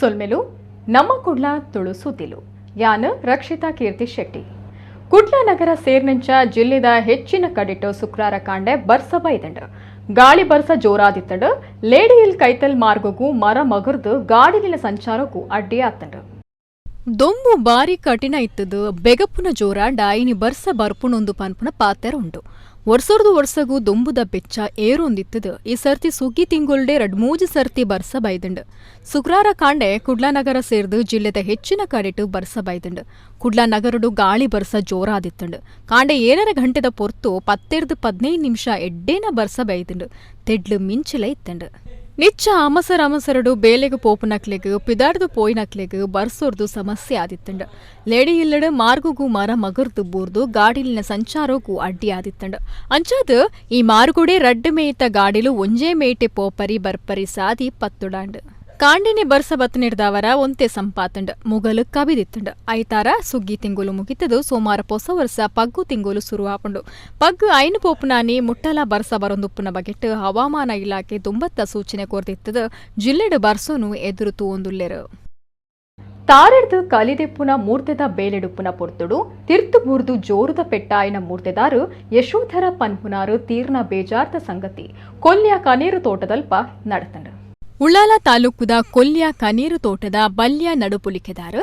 ಸೊಲ್ಮೆಲು ನಮ್ಮ ಕುಡ್ಲ ತುಳು ಸುದ್ದಿಲು ಯಾನ್ ರಕ್ಷಿತಾ ಕೀರ್ತಿ ಶೆಟ್ಟಿ ಕುಡ್ಲ ನಗರ ಸೇರ್ನಂಚ ಜಿಲ್ಲೆದ ಹೆಚ್ಚಿನ ಕಡೆಟ್ಟು ಶುಕ್ರವಾರ ಕಾಂಡೆ ಬರ್ಸ ಬೈದಂಡು ಗಾಳಿ ಬರ್ಸ ಜೋರಾದಿತ್ತಂಡು ಲೇಡಿಯಿಲ್ ಕೈತಲ್ ಮಾರ್ಗಗೂ ಮರ ಮಗರ್ದು ಗಾಡಿಲಿನ ಸಂಚಾರಕ್ಕೂ ಅಡ್ಡಿ ಆತಂಡು ದೊಂಬು ಬಾರಿ ಕಠಿಣ ಇತ್ತದು ಬೆಗಪುನ ಜೋರಾಂಡ ಇನಿ ಬರ್ಸ ಬರ್ಪುನೊಂದು ಪನ್ಪುನ ಪಾತೆರ ಉಂಡು ವರ್ಷಗೂ ದೊಂಬುದ ಬೆಚ್ಚ ಏರೊಂದಿತ್ತದು ಈ ಸರ್ತಿ ಸುಗ್ಗಿ ತಿಂಗುಲ್ಡೆ 2-3 ಸರ್ತಿ ಬರ್ಸ ಬೈದಂಡು ಶುಕ್ರವಾರ ಕಾಂಡೆ ಕುಡ್ಲಾನಗರ ಸೇರ್ದು ಜಿಲ್ಲೆದ ಹೆಚ್ಚಿನ ಕಡೆಟು ಬರ್ಸ ಬೈದಂಡು ಕುಡ್ಲಾನಗರಡು ಗಾಳಿ ಬರ್ಸ ಜೋರಾದಿತ್ತಂಡು ಕಾಂಡೆ 7 ಗಂಟೆದ ಪೊರ್ತು 10-15 ನಿಮಿಷ ಎಡ್ಡೇನ ಬರ್ಸ ಬೈದಂಡು ತೆಡ್ಲು ಮಿಂಚಲ ಇತ್ತಂಡು ನಿಚ್ಚ ಅಮಸರಡು ಬೇಲೆಗು ಪೋಪುನಕ್ಲೆಗು ಪಿದಾರ್ದು ಪೋಯಿನಕ್ಲೆಗು ಬರ್ಸೋರ್ದು ಸಮಸ್ಯೆ ಆದಿತ್ತಂಡು ಲೇಡಿ ಇಲ್ಲಡು ಮಾರ್ಗುಗೂ ಮರ ಮಗರ್ದು ಬೂರ್ದು ಗಾಡಿಲಿನ ಸಂಚಾರಕ್ಕೂ ಅಡ್ಡಿ ಆದಿತ್ತಂಡು ಅಂಚಾದು ಈ ಮಾರ್ಗುಡೆ ರಡ್ಡು ಮೇಯ್ತ ಗಾಡಿಲು ಒಂಜೇ ಮೇಯ್ಟೆ ಪೋಪರಿ ಬರ್ಪರಿ ಸಾದಿ ಪತ್ತುಡಾಂಡು ಕಾಂಡಿನಿ ಬರ್ಸ ಬತ್ತನಿಡ್ದವರ ಒಂತೆ ಸಂಪಾತಂಡು ಮುಗಲು ಕಬಿದಿತ್ತಂಡು ಐತಾರ ಸುಗ್ಗಿ ತಿಂಗುಲು ಮುಗಿತದು ಸೋಮವಾರ ಹೊಸ ವರ್ಷ ಪಗ್ಗು ತಿಂಗುಲು ಶುರುವಾಪುಂಡು ಪಗ್ಗು ಐನು ಪೋಪುನಾನಿ ಮುಟ್ಟಲ ಬರ್ಸ ಬರೊಂದುಪ್ಪುನ ಬಗೆಟ್ ಹವಾಮಾನ ಇಲಾಖೆ ದುಂಬತ್ತ ಸೂಚನೆ ಕೊರ್ದಿತ್ತದು ಜಿಲ್ಲೆಡು ಬರ್ಸೋನು ಎದುರು ತೂವೊಂದುಲ್ಲೆರು ತಾರೆಡ್ದು ಕಲಿದೆಪ್ಪುನ ಮೂರ್ತೆದ ಬೇಲೆಡುಪ್ಪುನ ಪೊರ್ತುಡು ತಿರ್ತು ಬೂರ್ದು ಜೋರುದ ಪೆಟ್ಟಾಯಿನ ಮೂರ್ತೆದಾರು ಯಶೋಧರ ಪನ್ಪುನಾರು ತೀರ್ನ ಬೇಜಾರ್ದ ಸಂಗತಿ ಕೊಲ್ಯ ಕನೇರು ತೋಟದಲ್ಪ ನಡತಂಡು ಉಳ್ಳಾಲ ತಾಲೂಕುದ ಕೊಲ್ಯ ಕನೇರು ತೋಟದ ಬಲ್ಯ ನಡುಪುಲಿಕೆದಾರ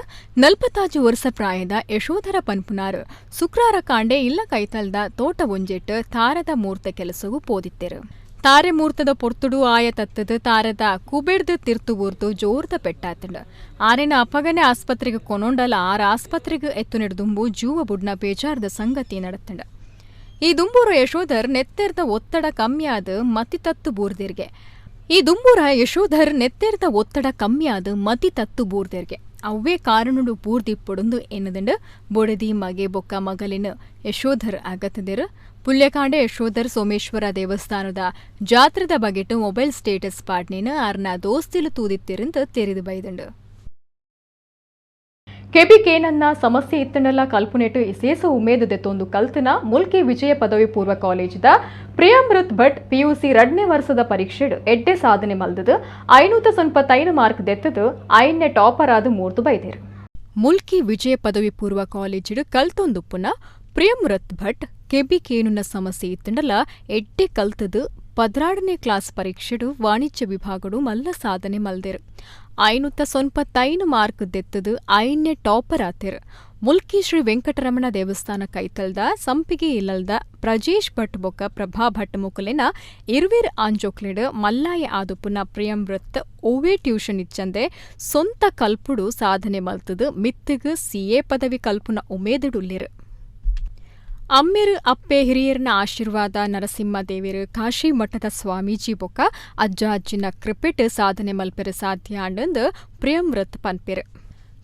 45 ವರ್ಷ ಪ್ರಾಯದ ಯಶೋಧರ ಪನ್ಪುನಾರು ಶುಕ್ರವಾರ ಕಾಂಡೆ ಇಲ್ಲ ಕೈತಲ್ದ ತೋಟ ಒಂಜೆಟ್ಟು ತಾರದ ಮೂರ್ತೆ ಕೆಲಸಗೂ ಪೋದಿತ್ತೆರು ತಾರೆ ಮೂರ್ತದ ಪೊರ್ತುಡು ಆಯ ತತ್ತದ ತಾರದ ಕುಬೇಡ್ದು ತಿರ್ತುಗೂರ್ದು ಜೋರ್ದ ಪೆಟ್ಟಾತಂಡು ಆರೆನ ಅಪಗನೆ ಆಸ್ಪತ್ರೆಗೆ ಕೊನೊಂಡಲ ಆಸ್ಪತ್ರೆಗೆ ಎತ್ತು ನೆಡ್ದುಂಬು ಜೂವ ಬುಡ್ನ ಬೇಜಾರ್ದ ಸಂಗತಿ ನಡತಂಡ ಈ ದುಂಬೂರು ಯಶೋಧರ್ ನೆತ್ತೆರ್ದ ಒತ್ತಡ ಕಮ್ಮಿಯಾದ ಮತಿ ತತ್ತು ಬೂರ್ದಿರ್ಗೆ ಈ ದುಂಬೂರ ಯಶೋಧರ್ ನೆತ್ತೆರ್ದ ಒತ್ತಡ ಕಮ್ಮಿಯಾದ ಮತಿ ತತ್ತು ಬೂರ್ದೆರ್ಗೆ ಅವ್ವೇ ಕಾರಣುಡು ಬೂರ್ದಿ ಪೊಡೊಂದು ಎನ್ನದಂಡು ಬೊಡದಿ ಮಗೆ ಬೊಕ್ಕ ಮಗಲಿನ ಯಶೋಧರ್ ಆಗತ್ತದಿರು ಪುಲ್ಯಕಾಂಡೆ ಯಶೋಧರ್ ಸೋಮೇಶ್ವರ ದೇವಸ್ಥಾನದ ಜಾತ್ರೆದ ಬಗೆಟ್ ಮೊಬೈಲ್ ಸ್ಟೇಟಸ್ ಪಾಡ್ನೇನ ಅರ್ನ ದೋಸ್ತಿಲು ತೂದಿತ್ತಿರಂದು ತೆರೆದು ಬೈದಂಡು ಕೆಬಿಕೇನನ್ನ ಸಮಸ್ಯೆ ಇತ್ತನಲ್ಲ ಕಲ್ಪುನೆಟು ಇಸೇಸ ಉಮೇದು ದೆತ್ತೊಂದು ಕಲ್ತನ ಮುಲ್ಕಿ ವಿಜಯ ಪದವಿ ಪೂರ್ವ ಕಾಲೇಜಿದ ಪ್ರಿಯಮೃತ್ ಭಟ್ ಪಿಯುಸಿ 2ನೇ ವರ್ಷದ ಪರೀಕ್ಷೆಡು ಎಡ್ಡೆ ಸಾಧನೆ ಮಲ್ದದು 595 ಮಾರ್ಕ್ ದೆತ್ತದು 5ನೇ ಟಾಪರ್ ಆದ ಮೂರ್ತು ಬೈದೇರು ಮುಲ್ಕಿ ವಿಜಯ ಪದವಿ ಪೂರ್ವ ಕಾಲೇಜಿಡು ಕಲ್ತೊಂದುಪ್ಪುನ ಪ್ರಿಯಮೃತ್ ಭಟ್ ಕೆಬಿಕೇನುನ ಸಮಸ್ಯೆ ಇತ್ತಂಡಲ ಎಡ್ಡೆ ಕಲ್ತದು 12ನೇ ಕ್ಲಾಸ್ ಪರೀಕ್ಷೆಡು ವಾಣಿಜ್ಯ ವಿಭಾಗಡು ಮಲ್ಲ ಸಾಧನೆ ಮಲ್ದೇರು 595 ಮಾರ್ಕ್ ದೆತ್ತದು 5ನೇ ಟಾಪರ್ ಆತೆರು ಮುಲ್ಕಿ ಶ್ರೀ ವೆಂಕಟರಮಣ ದೇವಸ್ಥಾನ ಕೈತಲ್ದ ಸಂಪಿಗೆ ಇಲ್ಲಲ್ದ ಪ್ರಜೇಶ್ ಭಟ್ ಬೊಕ್ಕ ಪ್ರಭಾ ಭಟ್ ಮುಕುಲೆನ ಇರ್ವಿರ್ ಆಂಜೋಕ್ಲೆಡ್ ಮಲ್ಲಾಯ ಆದುಪುನ ಪ್ರಿಯಮೃತ್ ಓವೇ ಟ್ಯೂಷನ್ ಇಚ್ಚಂದೆ ಸೊಂತ ಕಲ್ಪುಡು ಸಾಧನೆ ಮಲ್ತದು ಮಿತ್ತಗು ಸಿಎ ಪದವಿ ಕಲ್ಪುನ ಉಮೇದುಡುಲ್ಲೆರು ಅಮ್ಮೆರು ಅಪ್ಪೆ ಹಿರಿಯರ್ನ ಆಶೀರ್ವಾದ ನರಸಿಂಹ ದೇವಿರು ಕಾಶಿ ಮಠದ ಸ್ವಾಮೀಜಿ ಬೊಕ್ಕ ಅಜ್ಜ ಅಜ್ಜಿನ ಕ್ರಿಕೆಟ್ ಸಾಧನೆ ಮಲ್ಪೆರು ಸಾಧ್ಯ ಅಂಡಂದು ಪ್ರಿಯಮೃತ್ ಪನ್ಪೆರು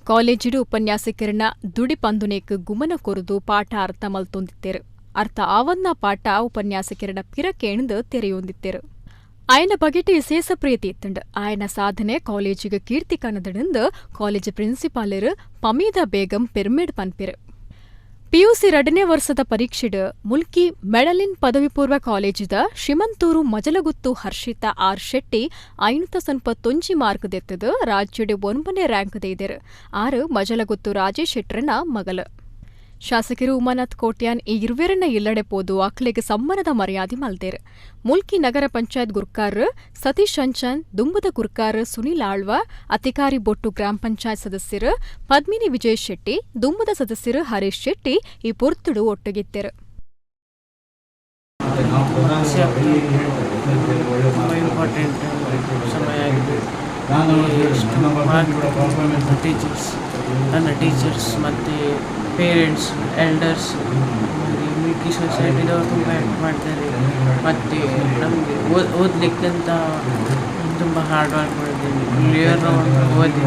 ಕಾಲೇಜಿಡು ಉಪನ್ಯಾಸಕರನ್ನ ದುಡಿ ಪಂದುನೇಕ್ ಗುಮನ ಕೊರುದು ಪಾಠ ಅರ್ಥ ಮಲ್ತೊಂದಿತ್ತೆರು ಅರ್ಥ ಆವನ್ನ ಪಾಠ ಉಪನ್ಯಾಸಕರನ್ನ ಪಿರಕೇಣದು ತೆರೆಯೊಂದಿತ್ತೆರು ಆಯನ ಬಗೆಟ್ ವಿಶೇಷ ಪ್ರೀತಿ ಇತ್ತಂಡು ಆಯನ ಸಾಧನೆ ಕಾಲೇಜಿಗೆ ಕೀರ್ತಿ ಕನ್ನದಡಂದು ಕಾಲೇಜ್ ಪ್ರಿನ್ಸಿಪಾಲರು ಪಮೀದಾ ಬೇಗಂ ಪೆರ್ಮೇಡ್ ಪನ್ಪೆರು ಪಿಯುಸಿ 2ನೇ ವರ್ಷದ ಪರೀಕ್ಷೆಡು ಮುಲ್ಕಿ ಮೆಡಲಿನ್ ಪದವಿ ಪೂರ್ವ ಕಾಲೇಜಿದ ಶಿಮಂತೂರು ಮಜಲಗುತ್ತು ಹರ್ಷಿತಾ ಆರ್ ಶೆಟ್ಟಿ 595 ಮಾರ್ಕ್ ದೆತ್ತದು ರಾಜ್ಯಡು 9ನೇ ರ್ಯಾಂಕ್ ದೇದರು 6 ಮಜಲಗುತ್ತು ರಾಜೇಶ್ ಶೆಟ್ರನ ಮಗಲು ಶಾಸಕರು ಉಮಾನಾಥ್ ಕೋಟ್ಯಾನ್ ಈ ಇರುವೆರನ್ನ ಇಲ್ಲಡೆ ಪೋದು ಅಕ್ಲೆಗೆ ಸಮ್ಮನದ ಮರ್ಯಾದೆ ಮಲ್ದೇರು ಮುಲ್ಕಿ ನಗರ ಪಂಚಾಯತ್ ಗುರ್ಕಾರ್ ಸತೀಶ್ ಚಂಚನ್ ದುಂಬುದ ಗುರ್ಕಾರ್ ಸುನಿಲ್ ಆಳ್ವ ಅಧಿಕಾರಿ ಬೊಟ್ಟು ಗ್ರಾಮ ಪಂಚಾಯತ್ ಸದಸ್ಯರು ಪದ್ಮಿನಿ ವಿಜಯ್ ಶೆಟ್ಟಿ ದುಂಬುದ ಸದಸ್ಯರು ಹರೀಶ್ ಶೆಟ್ಟಿ ಈ ಪೊರ್ತುಡು ಒಟ್ಟುಗಿತ್ತೆರು ನನ್ನ ಟೀಚರ್ಸ್ ಮತ್ತು ಪೇರೆಂಟ್ಸ್ ಎಲ್ಡರ್ಸ್ ಮಿಲ್ಕಿ ಸೊಸೈಟಿದವರು ತುಂಬ ಹೆಲ್ಪ್ ಮಾಡ್ತಾರೆ ಮತ್ತು ನಮಗೆ ಓದಲಿಕ್ಕಂತ ತುಂಬ ಹಾರ್ಡ್ ವರ್ಕ್ ಮಾಡಿದ್ದೀನಿ ಕ್ಲಿಯರ್ ಓದಿ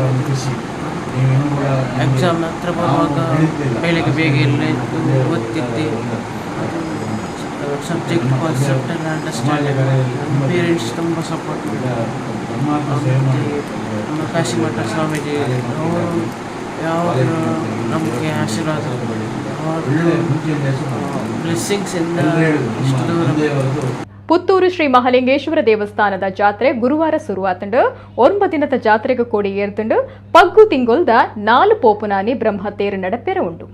ಎಕ್ಸಾಮ್ ಹತ್ರ ಬರುವಾಗ ಬೆಳಗ್ಗೆ ಬೇಗ ಎಲ್ಲ ಇತ್ತು ಓದ್ತಿದ್ದೆ ಸಬ್ಜೆಕ್ಟ್ ಕಾನ್ಸೆಪ್ಟ್ ಎಲ್ಲ ಅಂಡರ್ಸ್ಟ್ಯಾಂಡ್ ನಮ್ಮ ಪೇರೆಂಟ್ಸ್ ತುಂಬ ಸಪೋರ್ಟ್ ಮಾಡಿದ್ದಾರೆ ನಮ್ಮ ಕಾಶಿ ಮಠ ಸ್ವಾಮೀಜಿ ಅವರು ಯಾವಾಗಲೂ ನಮಗೆ ಆಶೀರ್ವಾದ ಬ್ಲೆಸ್ಸಿಂಗ್ಸ್ ಇಂದ ಇಷ್ಟು ದೂರ ಪುತ್ತೂರು ಶ್ರೀ ಮಹಾಲಿಂಗೇಶ್ವರ ದೇವಸ್ಥಾನದ ಜಾತ್ರೆ ಗುರುವಾರ ಶುರುವಾತಂಡು 9 ದಿನದ ಜಾತ್ರೆಗೆ ಕೊಡಿಯೇರ್ತಂಡು ಪಗ್ಗು ತಿಂಗೊಲ್ದ 4 ಪೋಪುನಾನಿ ಬ್ರಹ್ಮತೇರು ನಡಪೆರ ಉಂಡು.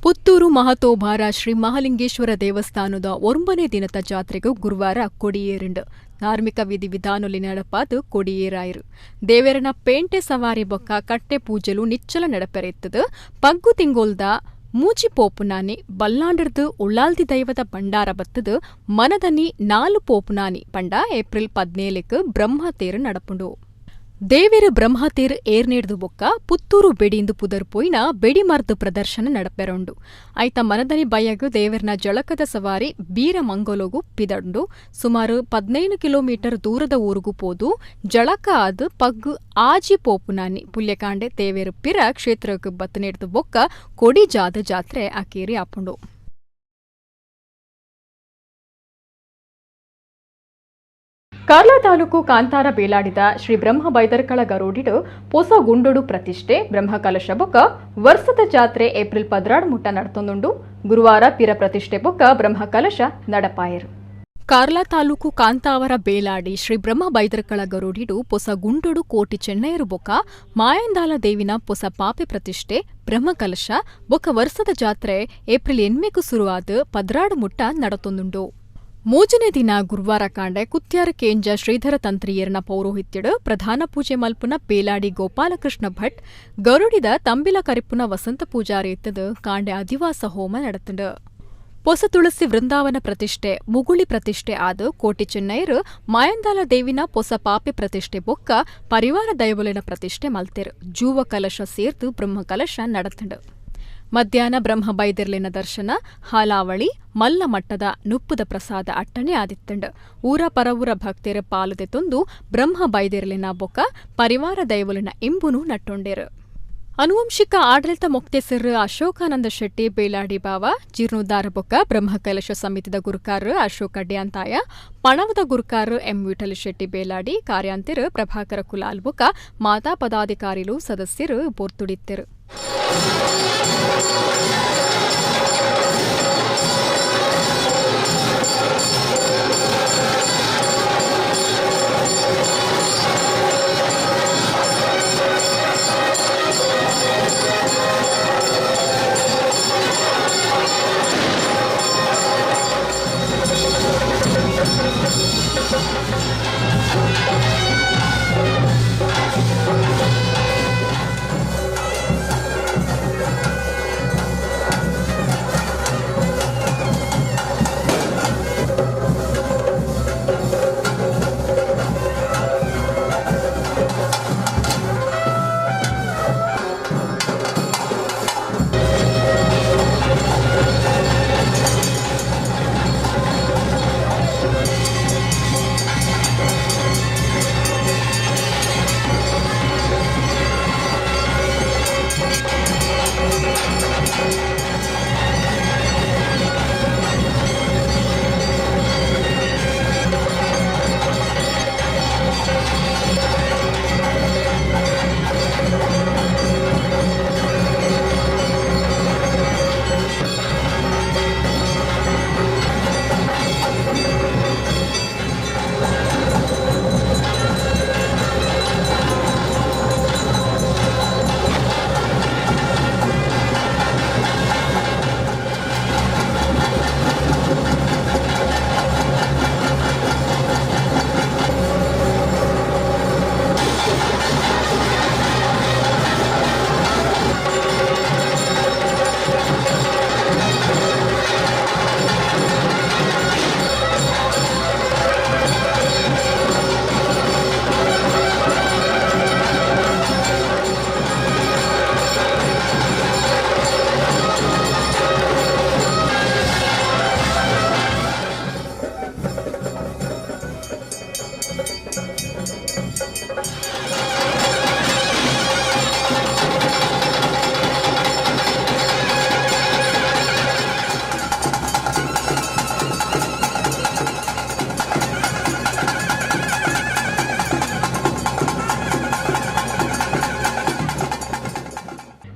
ಪುತ್ತೂರು ಮಹತೋಬಾರ ಶ್ರೀ ಮಹಾಲಿಂಗೇಶ್ವರ ದೇವಸ್ಥಾನದ 9ನೇ ದಿನದ ಜಾತ್ರೆಗೂ ಗುರುವಾರ ಕೊಡಿಯೇರುಂಡು. ಧಾರ್ಮಿಕ ವಿಧಿವಿಧಾನೊಲಿ ನಡಪಾದು ಕೊಡಿಯೇರಾಯಿರು. ದೇವರನ ಪೇಂಟೆ ಸವಾರಿ ಬೊಕ್ಕ ಕಟ್ಟೆ ಪೂಜಲು ನಿಚ್ಚಲ ನಡಪೆರೆತ್ತದು. ಪಗ್ಗು ತಿಂಗೊಲ್ದ ಮೂಜಿ ಪೋಪುನಾನಿ ಬಲ್ಲಾಂಡರ್ದು ಉಳ್ಳಾಲ್ದಿ ದೈವದ ಬಂಡಾರ ಬತ್ತದು ಮನದನಿ 4 ಪೋಪುನಾನಿ ಪಂಡ ಏಪ್ರಿಲ್ 17க்கு ಬ್ರಹ್ಮತೇರು ನಡಪುಂಡು. ದೇವೇರು ಬ್ರಹ್ಮತೇರು ಏರ್ನೇಡ್ದು ಬೊಕ್ಕ ಪುತ್ತೂರು ಬೆಡಿಂದು ಪುದರ್ ಪೋಯಿನ ಬೆಡಿಮರ್ದು ಪ್ರದರ್ಶನ ನಡಪೆರೊಂಡು. ಐತ ಮನದನಿ ಬಯ್ಯಗು ದೇವರನ ಜಳಕದ ಸವಾರಿ ಬೀರಮಂಗೋಲಗು ಪಿದಂಡು. ಸುಮಾರು 15 ಕಿಲೋಮೀಟರ್ ದೂರದ ಊರುಗು ಪೋದು ಜಳಕ ಆದು ಪಗ್ಗು ಆಜಿ ಪೋಪುನಾನಿ ಪುಲ್ಯಕಾಂಡೆ ದೇವೇರು ಪಿರ ಕ್ಷೇತ್ರಕ್ಕೆ ಬತ್ತನೇಡ್ದು ಬೊಕ್ಕ ಕೊಡಿ ಜಾದ ಜಾತ್ರೆ ಅಕೇರಿ ಆಪುಂಡು. ಕಾರ್ಲಾ ತಾಲೂಕು ಕಾಂತಾರ ಬೇಲಾಡಿದ ಶ್ರೀ ಬ್ರಹ್ಮ ಬೈದರ್ಕಳ ಗರೋಡಿಡು ಪೊಸ ಗುಂಡೊಡು ಪ್ರತಿಷ್ಠೆ ಬ್ರಹ್ಮ ಕಲಶ ಬೊಕ್ಕ ವರ್ಷದ ಜಾತ್ರೆ ಏಪ್ರಿಲ್ 16 ಮುಟ್ಟ ನಡತೊಂದುಂಡು. ಗುರುವಾರ ಪಿರ ಪ್ರತಿಷ್ಠೆ ಬೊಕ್ಕ ಬ್ರಹ್ಮ ಕಲಶ ನಡಪಾಯರು. ಕಾರ್ಲಾ ತಾಲೂಕು ಕಾಂತಾವರ ಬೇಲಾಡಿ ಶ್ರೀ ಬ್ರಹ್ಮ ಬೈದರ್ಕಳ ಗರೋಡಿಡು ಪೊಸ ಗುಂಡೊಡು ಕೋಟಿ ಚೆನ್ನೈರು ಬೊಕ್ಕ ಮಾಯಂದಾಲ ದೇವಿನ ಪೊಸ ಪಾಪೆ ಪ್ರತಿಷ್ಠೆ ಬ್ರಹ್ಮ ಕಲಶ ಬೊಕ್ಕ ವರ್ಷದ ಜಾತ್ರೆ ಏಪ್ರಿಲ್ 8ಕ್ಕೂ ಶುರುವಾದ 16 ಮುಟ್ಟ ನಡತೊಂದುಂಡು. 3ನೇ ದಿನ ಗುರುವಾರ ಕಾಂಡೆ ಕುತ್ಯಾರ ಕೇಂಜ ಶ್ರೀಧರ ತಂತ್ರಿಯರ್ನ ಪೌರೋಹಿತ್ಯಡು ಪ್ರಧಾನ ಪೂಜೆ ಮಲ್ಪುನ ಬೇಲಾಡಿ ಗೋಪಾಲಕೃಷ್ಣ ಭಟ್ ಗರುಡಿದ ತಂಬಿಲ ಕರಿಪುನ ವಸಂತ ಪೂಜಾರಿ ಎತ್ತದು ಕಾಂಡೆ ಅಧಿವಾಸ ಹೋಮ ನಡತಂಡು. ಪೊಸ ತುಳಸಿ ವೃಂದಾವನ ಪ್ರತಿಷ್ಠೆ ಮುಗುಳಿ ಪ್ರತಿಷ್ಠೆ ಆದು ಕೋಟಿ ಚೆನ್ನೈರು ಮಾಯಂದಾಲ ದೇವಿನ ಪೊಸ ಪಾಪೆ ಪ್ರತಿಷ್ಠೆ ಬೊಕ್ಕ ಪರಿವಾರ ದೈವಲಿನ ಪ್ರತಿಷ್ಠೆ ಮಲ್ತೆರು. ಜೂವ ಕಲಶ ಸೇರ್ದು ಬ್ರಹ್ಮ ಕಲಶ ನಡತಂಡು. ಮಧ್ಯಾಹ್ನ ಬ್ರಹ್ಮ ಬೈದಿರ್ಲಿನ ದರ್ಶನ ಹಾಲಾವಳಿ ಮಲ್ಲ ಮಟ್ಟದ ನುಪ್ಪುದ ಪ್ರಸಾದ ಅಟ್ಟಣೆ ಆದಿತ್ತಂಡು. ಊರ ಪರವೂರ ಭಕ್ತರ ಪಾಲುದೆ ತೊಂದು ಬ್ರಹ್ಮ ಬೈದಿರ್ಲಿನ ಬೊಕ್ಕ ಪರಿವಾರ ದೈವಲಿನ ಇಂಬುನು ನಟ್ಟೊಂಡೇರು. ಅನುವಂಶಿಕ ಆಡಳಿತ ಮೊಕ್ತೇಸರ್ ಅಶೋಕಾನಂದ ಶೆಟ್ಟಿ ಬೇಲಾಡಿ ಬಾವ ಜೀರ್ಣೋದ್ಧಾರ ಬೊಕ್ಕ ಬ್ರಹ್ಮ ಕಲಶ ಸಮಿತಿದ ಗುರುಕಾರ ಅಶೋಕ ಡ್ಯಾಂತಾಯ ಪಣವದ ಗುರುಕಾರ ಎಂ ವಿಠಲ ಶೆಟ್ಟಿ ಬೇಲಾಡಿ ಕಾರ್ಯಾಂತಿರು ಪ್ರಭಾಕರ ಕುಲಾಲ್ ಬೊಕ್ಕ ಮಾತಾ ಪದಾಧಿಕಾರಿಲು ಸದಸ್ಯರು ಬೋರ್ತುಡಿತ್ತರು.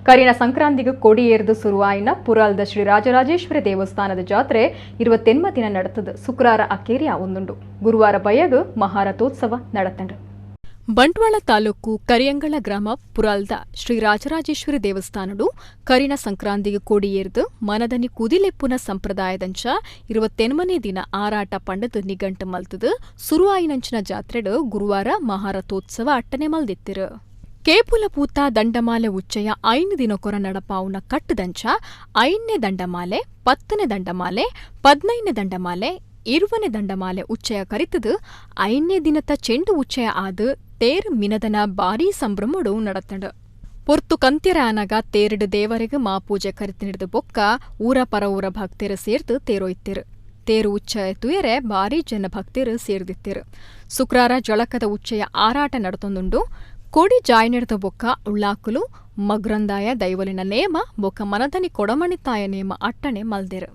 ಕರಿನ ಸಂಕ್ರಾಂತಿಗೆ ಕೊಡಿಯೇರಿದು ಶುರುವಾಯಿನ ಪುರಾಲ್ದ ಶ್ರೀ ರಾಜರಾಜೇಶ್ವರಿ ದೇವಸ್ಥಾನದ ಜಾತ್ರೆ 28 ದಿನ ನಡೆತದ. ಶುಕ್ರವಾರ ಅಕ್ಕೇರಿ ಆವೊಂದುಂಡು. ಗುರುವಾರ ಬಯ್ಯಗ ಮಹಾರಥೋತ್ಸವ ನಡೆತಂಡು. ಬಂಟ್ವಾಳ ತಾಲೂಕು ಕರಿಯಂಗಳ ಗ್ರಾಮ ಪುರಾಲ್ದ ಶ್ರೀ ರಾಜರಾಜೇಶ್ವರಿ ದೇವಸ್ಥಾನಡು ಕರಿನ ಸಂಕ್ರಾಂತಿಗೆ ಕೊಡಿಯೇರಿದು ಮನದನಿ ಕುದಿಲೆಪ್ಪುನ ಸಂಪ್ರದಾಯದಂಚ 28ನೇ ದಿನ ಆರಾಟ ಪಂಡದ ನಿಗಂಟು ಮಲ್ತದು. ಸುರುವಾಯಿನಂಚಿನ ಜಾತ್ರೆಡು ಗುರುವಾರ ಮಹಾರಥೋತ್ಸವ ಅಟ್ಟನೆ ಮಲ್ದಿತ್ತಿರು. ಕೇಪುಲ ಪೂತ ದಂಡಮಾಲೆ ಉಚ್ಚಯ 5 ದಿನ ಕೊರ ನಡಪಾವುನ ಕಟ್ಟದಂಚ 5ನೇ ದಂಡಮಾಲೆ 10ನೇ ದಂಡಮಾಲೆ 15ನೇ ದಂಡಮಾಲೆ 20ನೇ ದಂಡಮಾಲೆ ಉಚ್ಚಯ ಕರಿತದು. 5ನೇ ದಿನದ ಚೆಂಡು ಉಚ್ಚಯ ಆದು ತೇರು ಮಿನದನ ಭಾರೀ ಸಂಭ್ರಮಡು ನಡತಂಡು. ಪೊರ್ತು ಕಂತಿರ ಅನಗ ತೇರಡು ದೇವರಿಗೆ ಮಾಪೂಜೆ ಕರಿತಿನಿಡ್ದು ಬೊಕ್ಕ ಊರ ಪರ ಊರ ಭಕ್ತರು ಸೇರ್ದು ತೇರೊಯ್ತಿರು. ತೇರು ಉಚ್ಚಯ ತುಯರೆ ಭಾರೀ ಜನ ಭಕ್ತರು ಸೇರ್ದಿತ್ತಿರು. ಶುಕ್ರವಾರ ಜಳಕದ ಉಚ್ಚಯ ಆರಾಟ ನಡತೊಂದುಂಡು. ಕೊಡಿ ಜಾಯ್ನೆಡ್ದ ಬೊಕ್ಕ ಉಳ್ಳಾಕುಲು ಮಗ್ರಂದಾಯ ದೈವಲಿನ ನೇಮ ಬೊಕ್ಕ ಮನದನಿ ಕೊಡಮಣಿತಾಯ ನೇಮ ಅಟ್ಟಣೆ ಮಲ್ದಿರು.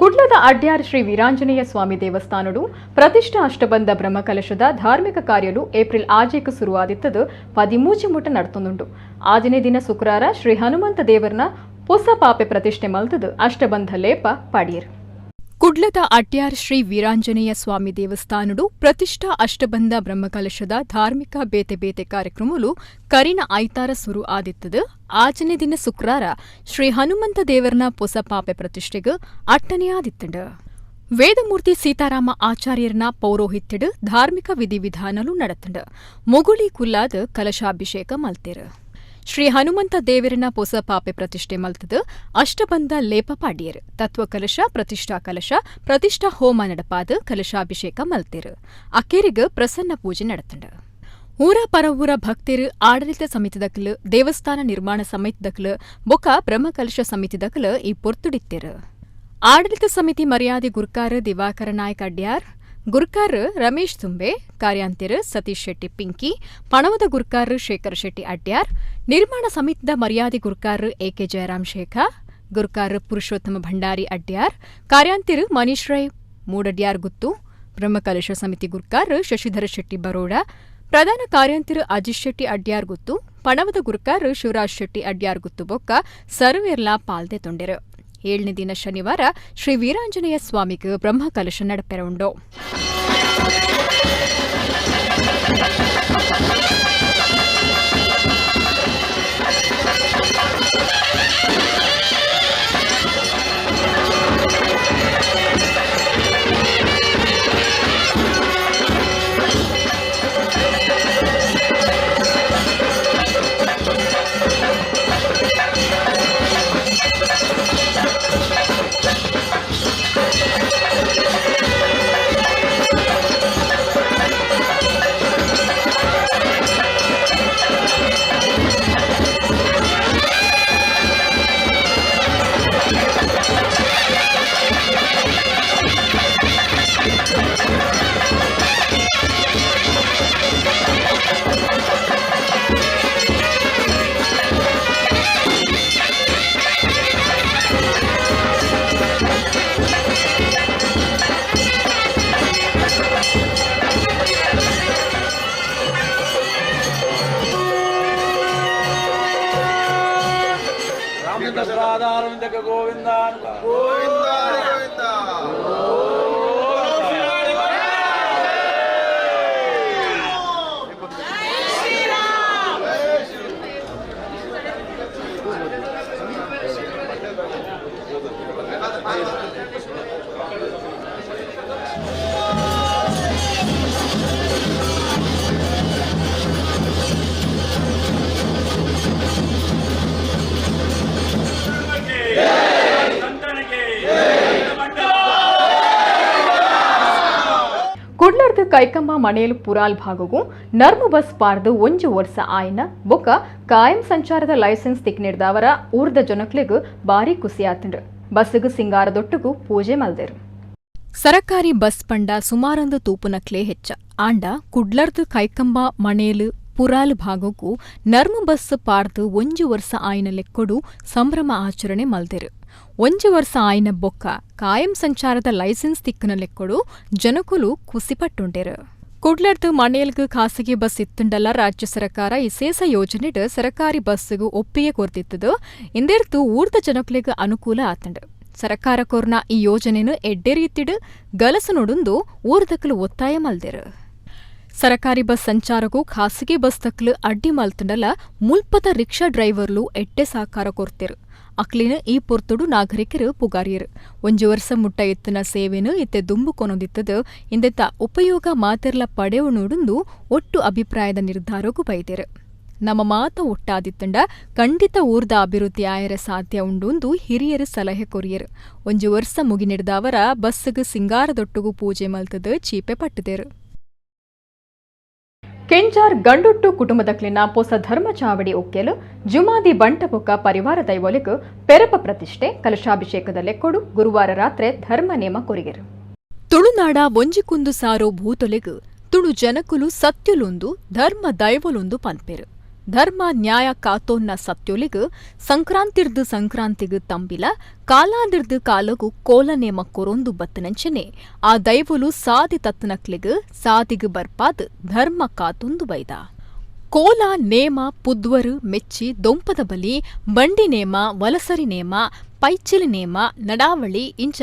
ಕುಡ್ಲದ ಅಡ್ಯಾರ್ ಶ್ರೀ ವೀರಾಂಜನೇಯ ಸ್ವಾಮಿ ದೇವಸ್ಥಾನಡು ಪ್ರತಿಷ್ಠಾ ಅಷ್ಟಬಂಧ ಬ್ರಹ್ಮಕಲಶದ ಧಾರ್ಮಿಕ ಕಾರ್ಯಲು ಏಪ್ರಿಲ್ 6ಕ್ಕೆ ಶುರುವಾದಿತ್ತದು 13 ಮುಟ ನಡ್ತೊಂದುಂಡು. 6ನೇ ದಿನ ಶುಕ್ರವಾರ ಶ್ರೀ ಹನುಮಂತ ದೇವರನ ಹೊಸ ಪಾಪೆ ಪ್ರತಿಷ್ಠೆ ಮಲ್ತದು ಅಷ್ಟಬಂಧ ಲೇಪ ಪಡೀರ್. ಕುಡ್ಲದ ಅಡ್ಯಾರ್ ಶ್ರೀ ವೀರಾಂಜನೇಯ ಸ್ವಾಮಿ ದೇವಸ್ಥಾನಡು ಪ್ರತಿಷ್ಠಾ ಅಷ್ಟಬಂಧ ಬ್ರಹ್ಮಕಲಶದ ಧಾರ್ಮಿಕ ಬೇತೆ ಬೇತೆ ಕಾರ್ಯಕ್ರಮಲು ಕರಿನ ಐತಾರ ಶುರು ಆದಿತ್ತದು. 5ನೇ ದಿನ ಶುಕ್ರವಾರ ಶ್ರೀ ಹನುಮಂತ ದೇವರನ ಹೊಸ ಪಾಪೆ ಪ್ರತಿಷ್ಠೆಗೆ ಅಟ್ಟನೆ ಆದಿತ್ತಂಡು. ವೇದಮೂರ್ತಿ ಸೀತಾರಾಮ ಆಚಾರ್ಯರನ ಪೌರೋಹಿತ್ಯಡು ಧಾರ್ಮಿಕ ವಿಧಿವಿಧಾನಲು ನಡತಂಡು. ಮುಗುಳಿ ಕುಲ್ಲಾದ ಕಲಶಾಭಿಷೇಕ ಮಲ್ತೇರು. ಶ್ರೀ ಹನುಮಂತ ದೇವರನ ಹೊಸ ಪಾಪೆ ಪ್ರತಿಷ್ಠೆ ಮಲ್ತದು ಅಷ್ಟಬಂಧ ಲೇಪ ಪಾಡ್ಯರು. ತತ್ವ ಕಲಶ ಪ್ರತಿಷ್ಠಾ ಹೋಮ ನಡಪಾದ ಕಲಶಾಭಿಷೇಕ ಮಲ್ತೇರು. ಅಕ್ಕೇರಿಗ ಪ್ರಸನ್ನ ಪೂಜೆ ನಡತಂಡು. ಊರ ಪರ ಊರ ಭಕ್ತರು ಆಡಳಿತ ಸಮಿತಿದಕಲು ದೇವಸ್ಥಾನ ನಿರ್ಮಾಣ ಸಮಿತಿದಕಲು ಬೊಕ ಬ್ರಹ್ಮಕಲಶ ಸಮಿತಿದಕಲು ಈ ಪೊರ್ತುಡಿತ್ತೇರು. ಆಡಳಿತ ಸಮಿತಿ ಮರ್ಯಾದೆ ಗುರ್ಕಾರ ದಿವಾಕರ ನಾಯ್ಕ ಅಡ್ಯಾರ್, ಗುರ್ಕಾರ ರಮೇಶ್ ತುಂಬೆ, ಕಾರ್ಯಾಂತಿರು ಸತೀಶ್ ಶೆಟ್ಟಿ ಪಿಂಕಿ, ಪಣವದ ಗುರ್ಕಾರ ಶೇಖರ್ ಶೆಟ್ಟಿ ಅಡ್ಯಾರ್, ನಿರ್ಮಾಣ ಸಮಿತಿದ ಮರ್ಯಾದೆ ಗುರ್ಕಾರ ಎಕೆ ಜಯರಾಮ್ ಶೇಖ, ಗುರ್ಕಾರ ಪುರುಷೋತ್ತಮ ಭಂಡಾರಿ ಅಡ್ಯಾರ್, ಕಾರ್ಯಾಂತಿರು ಮನೀಶ್ ರೈ ಮೂಡಡ್ಯಾರ್ ಗುತ್ತು, ಬ್ರಹ್ಮಕಲಶ ಸಮಿತಿ ಗುರ್ಕಾರ ಶಶಿಧರ ಶೆಟ್ಟಿ ಬರೋಡ, ಪ್ರಧಾನ ಕಾರ್ಯಾಂತಿರು ಅಜಿತ್ ಶೆಟ್ಟಿ ಅಡ್ಯಾರ್ ಗುತ್ತು, ಪಣವದ ಗುರ್ಕಾರ ಶಿವರಾಜ್ ಶೆಟ್ಟಿ ಅಡ್ಯಾರ್ ಗುತ್ತು ಬೊಕ್ಕ ಸರ್ವೇರ್ಲಾ ಪಾಲ್ದೆ ತೊಂಡೆರು. 7ನೇ ದಿನ ಶನಿವಾರ ಶ್ರೀ ವೀರಾಂಜನೇಯ ಸ್ವಾಮಿಗೆ ಬ್ರಹ್ಮಕಲಶ ನಡಪೆರುಂಡು. ಗೋವಿಂದ ಕುಡ್ಲರ್ದು ಕೈಕಂಬ ಮನೆಯಲು ಪುರಾಲ್ ಭಾಗಗೂ ನರ್ಮ ಬಸ್ ಪಾರ್ದು 1 ವರ್ಷ ಆಯ್ನ ಬೊಕ್ಕ ಕಾಯಂ ಸಂಚಾರದ ಲೈಸೆನ್ಸ್ ತಿಕ್ನಿಡ್ದವರ ಊರ್ದ ಜನಕ್ಲೆಗ್ ಬಾರಿ ಖುಷಿಯಾತಂಡ್ರು. ಬಸ್ಸಿಗೂ ಸಿಂಗಾರದೊಟ್ಟುಗೂ ಪೂಜೆ ಮಲ್ದೇರು. ಸರಕಾರಿ ಬಸ್ ಪಂಡ ಸುಮಾರೊಂದು ತೂಪುನಕ್ಲೆ ಹೆಚ್ಚ ಆಂಡ ಕುಡ್ಲರ್ದು ಕೈಕಂಬ ಮನೆಯಲು ಪುರಾಲ್ ಭಾಗಕ್ಕೂ ನರ್ಮ ಬಸ್ ಪಾರ್ದು 1 ವರ್ಷ ಆಯ್ನ ಲೆಕ್ಕೊಡು ಸಂಭ್ರಮ ಆಚರಣೆ ಮಲ್ದೇರು. 1 ವರ್ಷ ಆಯ್ನ ಬೊಕ್ಕ ಕಾಯಂ ಸಂಚಾರದ ಲೈಸೆನ್ಸ್ ತಿಕ್ಕನ ಲೆಕ್ಕೊಡು ಜನಕುಲು ಖುಷಿಪಟ್ಟುಂಡೇರು. ಕುಡ್ಲರ್ದು ಮನೆಯಲ್ಗೂ ಖಾಸಗಿ ಬಸ್ ಇತ್ತುಂಡಲ್ಲ ರಾಜ್ಯ ಸರ್ಕಾರ ಇಸೇಸ ಯೋಜನೆಡ್ ಸರಕಾರಿ ಬಸ್ಸಿಗೂ ಒಪ್ಪಿಗೆ ಕೊರ್ತಿತ್ತದು ಇಂದೆರ್ತು ಊರ್ದ ಜನಕ್ಲೆಗ್ ಅನುಕೂಲ ಆತಂಡು. ಸರಕಾರ ಕೊರ್ನ ಈ ಯೋಜನೆನು ಎಡ್ಡೆ ರೀತಿಡ್ ಗಲಸು ನೊಡುಂದು ಊರ್ದಕ್ಲು ಒತ್ತಾಯ ಮಲ್ದೇರು. ಸರಕಾರಿ ಬಸ್ ಸಂಚಾರಕ್ಕೂ ಖಾಸಗಿ ಬಸ್ ತಕ್ಲು ಅಡ್ಡಿ ಮಲ್ತುಂಡಲ ಮುಲ್ಪದ ರಿಕ್ಷಾ ಡ್ರೈವರ್ಲು ಎಡ್ಡೆ ಸಹಕಾರ ಕೊರ್ತೆರು. ಅಕ್ಲಿನ ಈ ಪೊರ್ತುಡು ನಾಗರಿಕರು ಪುಗಾರಿಯರು. 1 ವರ್ಷ ಮುಟ್ಟ ಎತ್ತಿನ ಸೇವೆನು ಇತ್ತೆ ದುಂಬು ಕೊನೊಂದಿತ್ತದು ಇಂದೆತ್ತ ಉಪಯೋಗ ಮಾತೆರ್ಲ ಪಡೆವು ನೋಡುಂದು ಒಟ್ಟು ಅಭಿಪ್ರಾಯದ ನಿರ್ಧಾರಕ್ಕೂ ಬೈದೇರು. ನಮ್ಮ ಮಾತ ಒಟ್ಟಾದಿತ್ತಂಡ ಖಂಡಿತ ಊರ್ದ ಅಭಿವೃದ್ಧಿ ಆಯರ ಸಾಧ್ಯ ಉಂಡುಂದು ಹಿರಿಯರು ಸಲಹೆ ಕೊರಿಯರು. 1 ವರ್ಷ ಮುಗಿನಿಡ್ದವರ ಬಸ್ಸಿಗೆ ಸಿಂಗಾರದೊಟ್ಟುಗೂ ಪೂಜೆ ಮಲ್ತದ ಚೀಪೆ ಪಟ್ಟದೇರು. ಕೆಂಜಾರ್ ಗಂಡೊಟ್ಟು ಕುಟುಂಬದಕ್ಲಿನ ಹೊಸ ಧರ್ಮ ಚಾವಡಿ ಒಕ್ಕೆಲು ಜುಮಾದಿ ಬಂಟಬೊಕ್ಕ ಪರಿವಾರ ದೈವಲಿಗ್ ಪೆರಪ ಪ್ರತಿಷ್ಠೆ ಕಲಶಾಭಿಷೇಕದ ಲೆಕ್ಕೊಡು ಗುರುವಾರ ರಾತ್ರಿ ಧರ್ಮ ನೇಮ ಕೊರಿಗೆರು. ತುಳುನಾಡ ಒಂಜಿಕುಂದು ಸಾರೋ ಭೂತೊಲೆಗ್ ತುಳು ಜನಕುಲು ಸತ್ಯುಲೊಂದು ಧರ್ಮ ದೈವಲೊಂದು ಪನ್ಪೆರು. ಧರ್ಮ ನ್ಯಾಯ ಕಾತೋನ್ನ ಸತ್ಯೊಲಿಗ್ ಸಂಕ್ರಾಂತಿರ್ದು ಸಂಕ್ರಾಂತಿಗ್ ತಂಬಿಲ ಕಾಲಾದಿರ್ದು ಕಾಲಗು ಕೋಲ ನೇಮ ಕೊರೊಂದು ಬತ್ತನಂಚನೆ ಆ ದೈವಲು ಸಾದಿ ತತ್ತನಕ್ಲಿಗ್ ಸಾದಿಗ್ ಬರ್ಪಾದ್ ಧರ್ಮ ಕಾತೊಂದು ಬೈದ. ಕೋಲ ನೇಮ ಪುದ್ವರು ಮೆಚ್ಚಿ ದೊಂಪದ ಬಲಿ ಬಂಡಿ ನೇಮ ವಲಸರಿ ನೇಮ ಪೈಚಿಲಿ ನೇಮ ನಡಾವಳಿ ಇಂಚ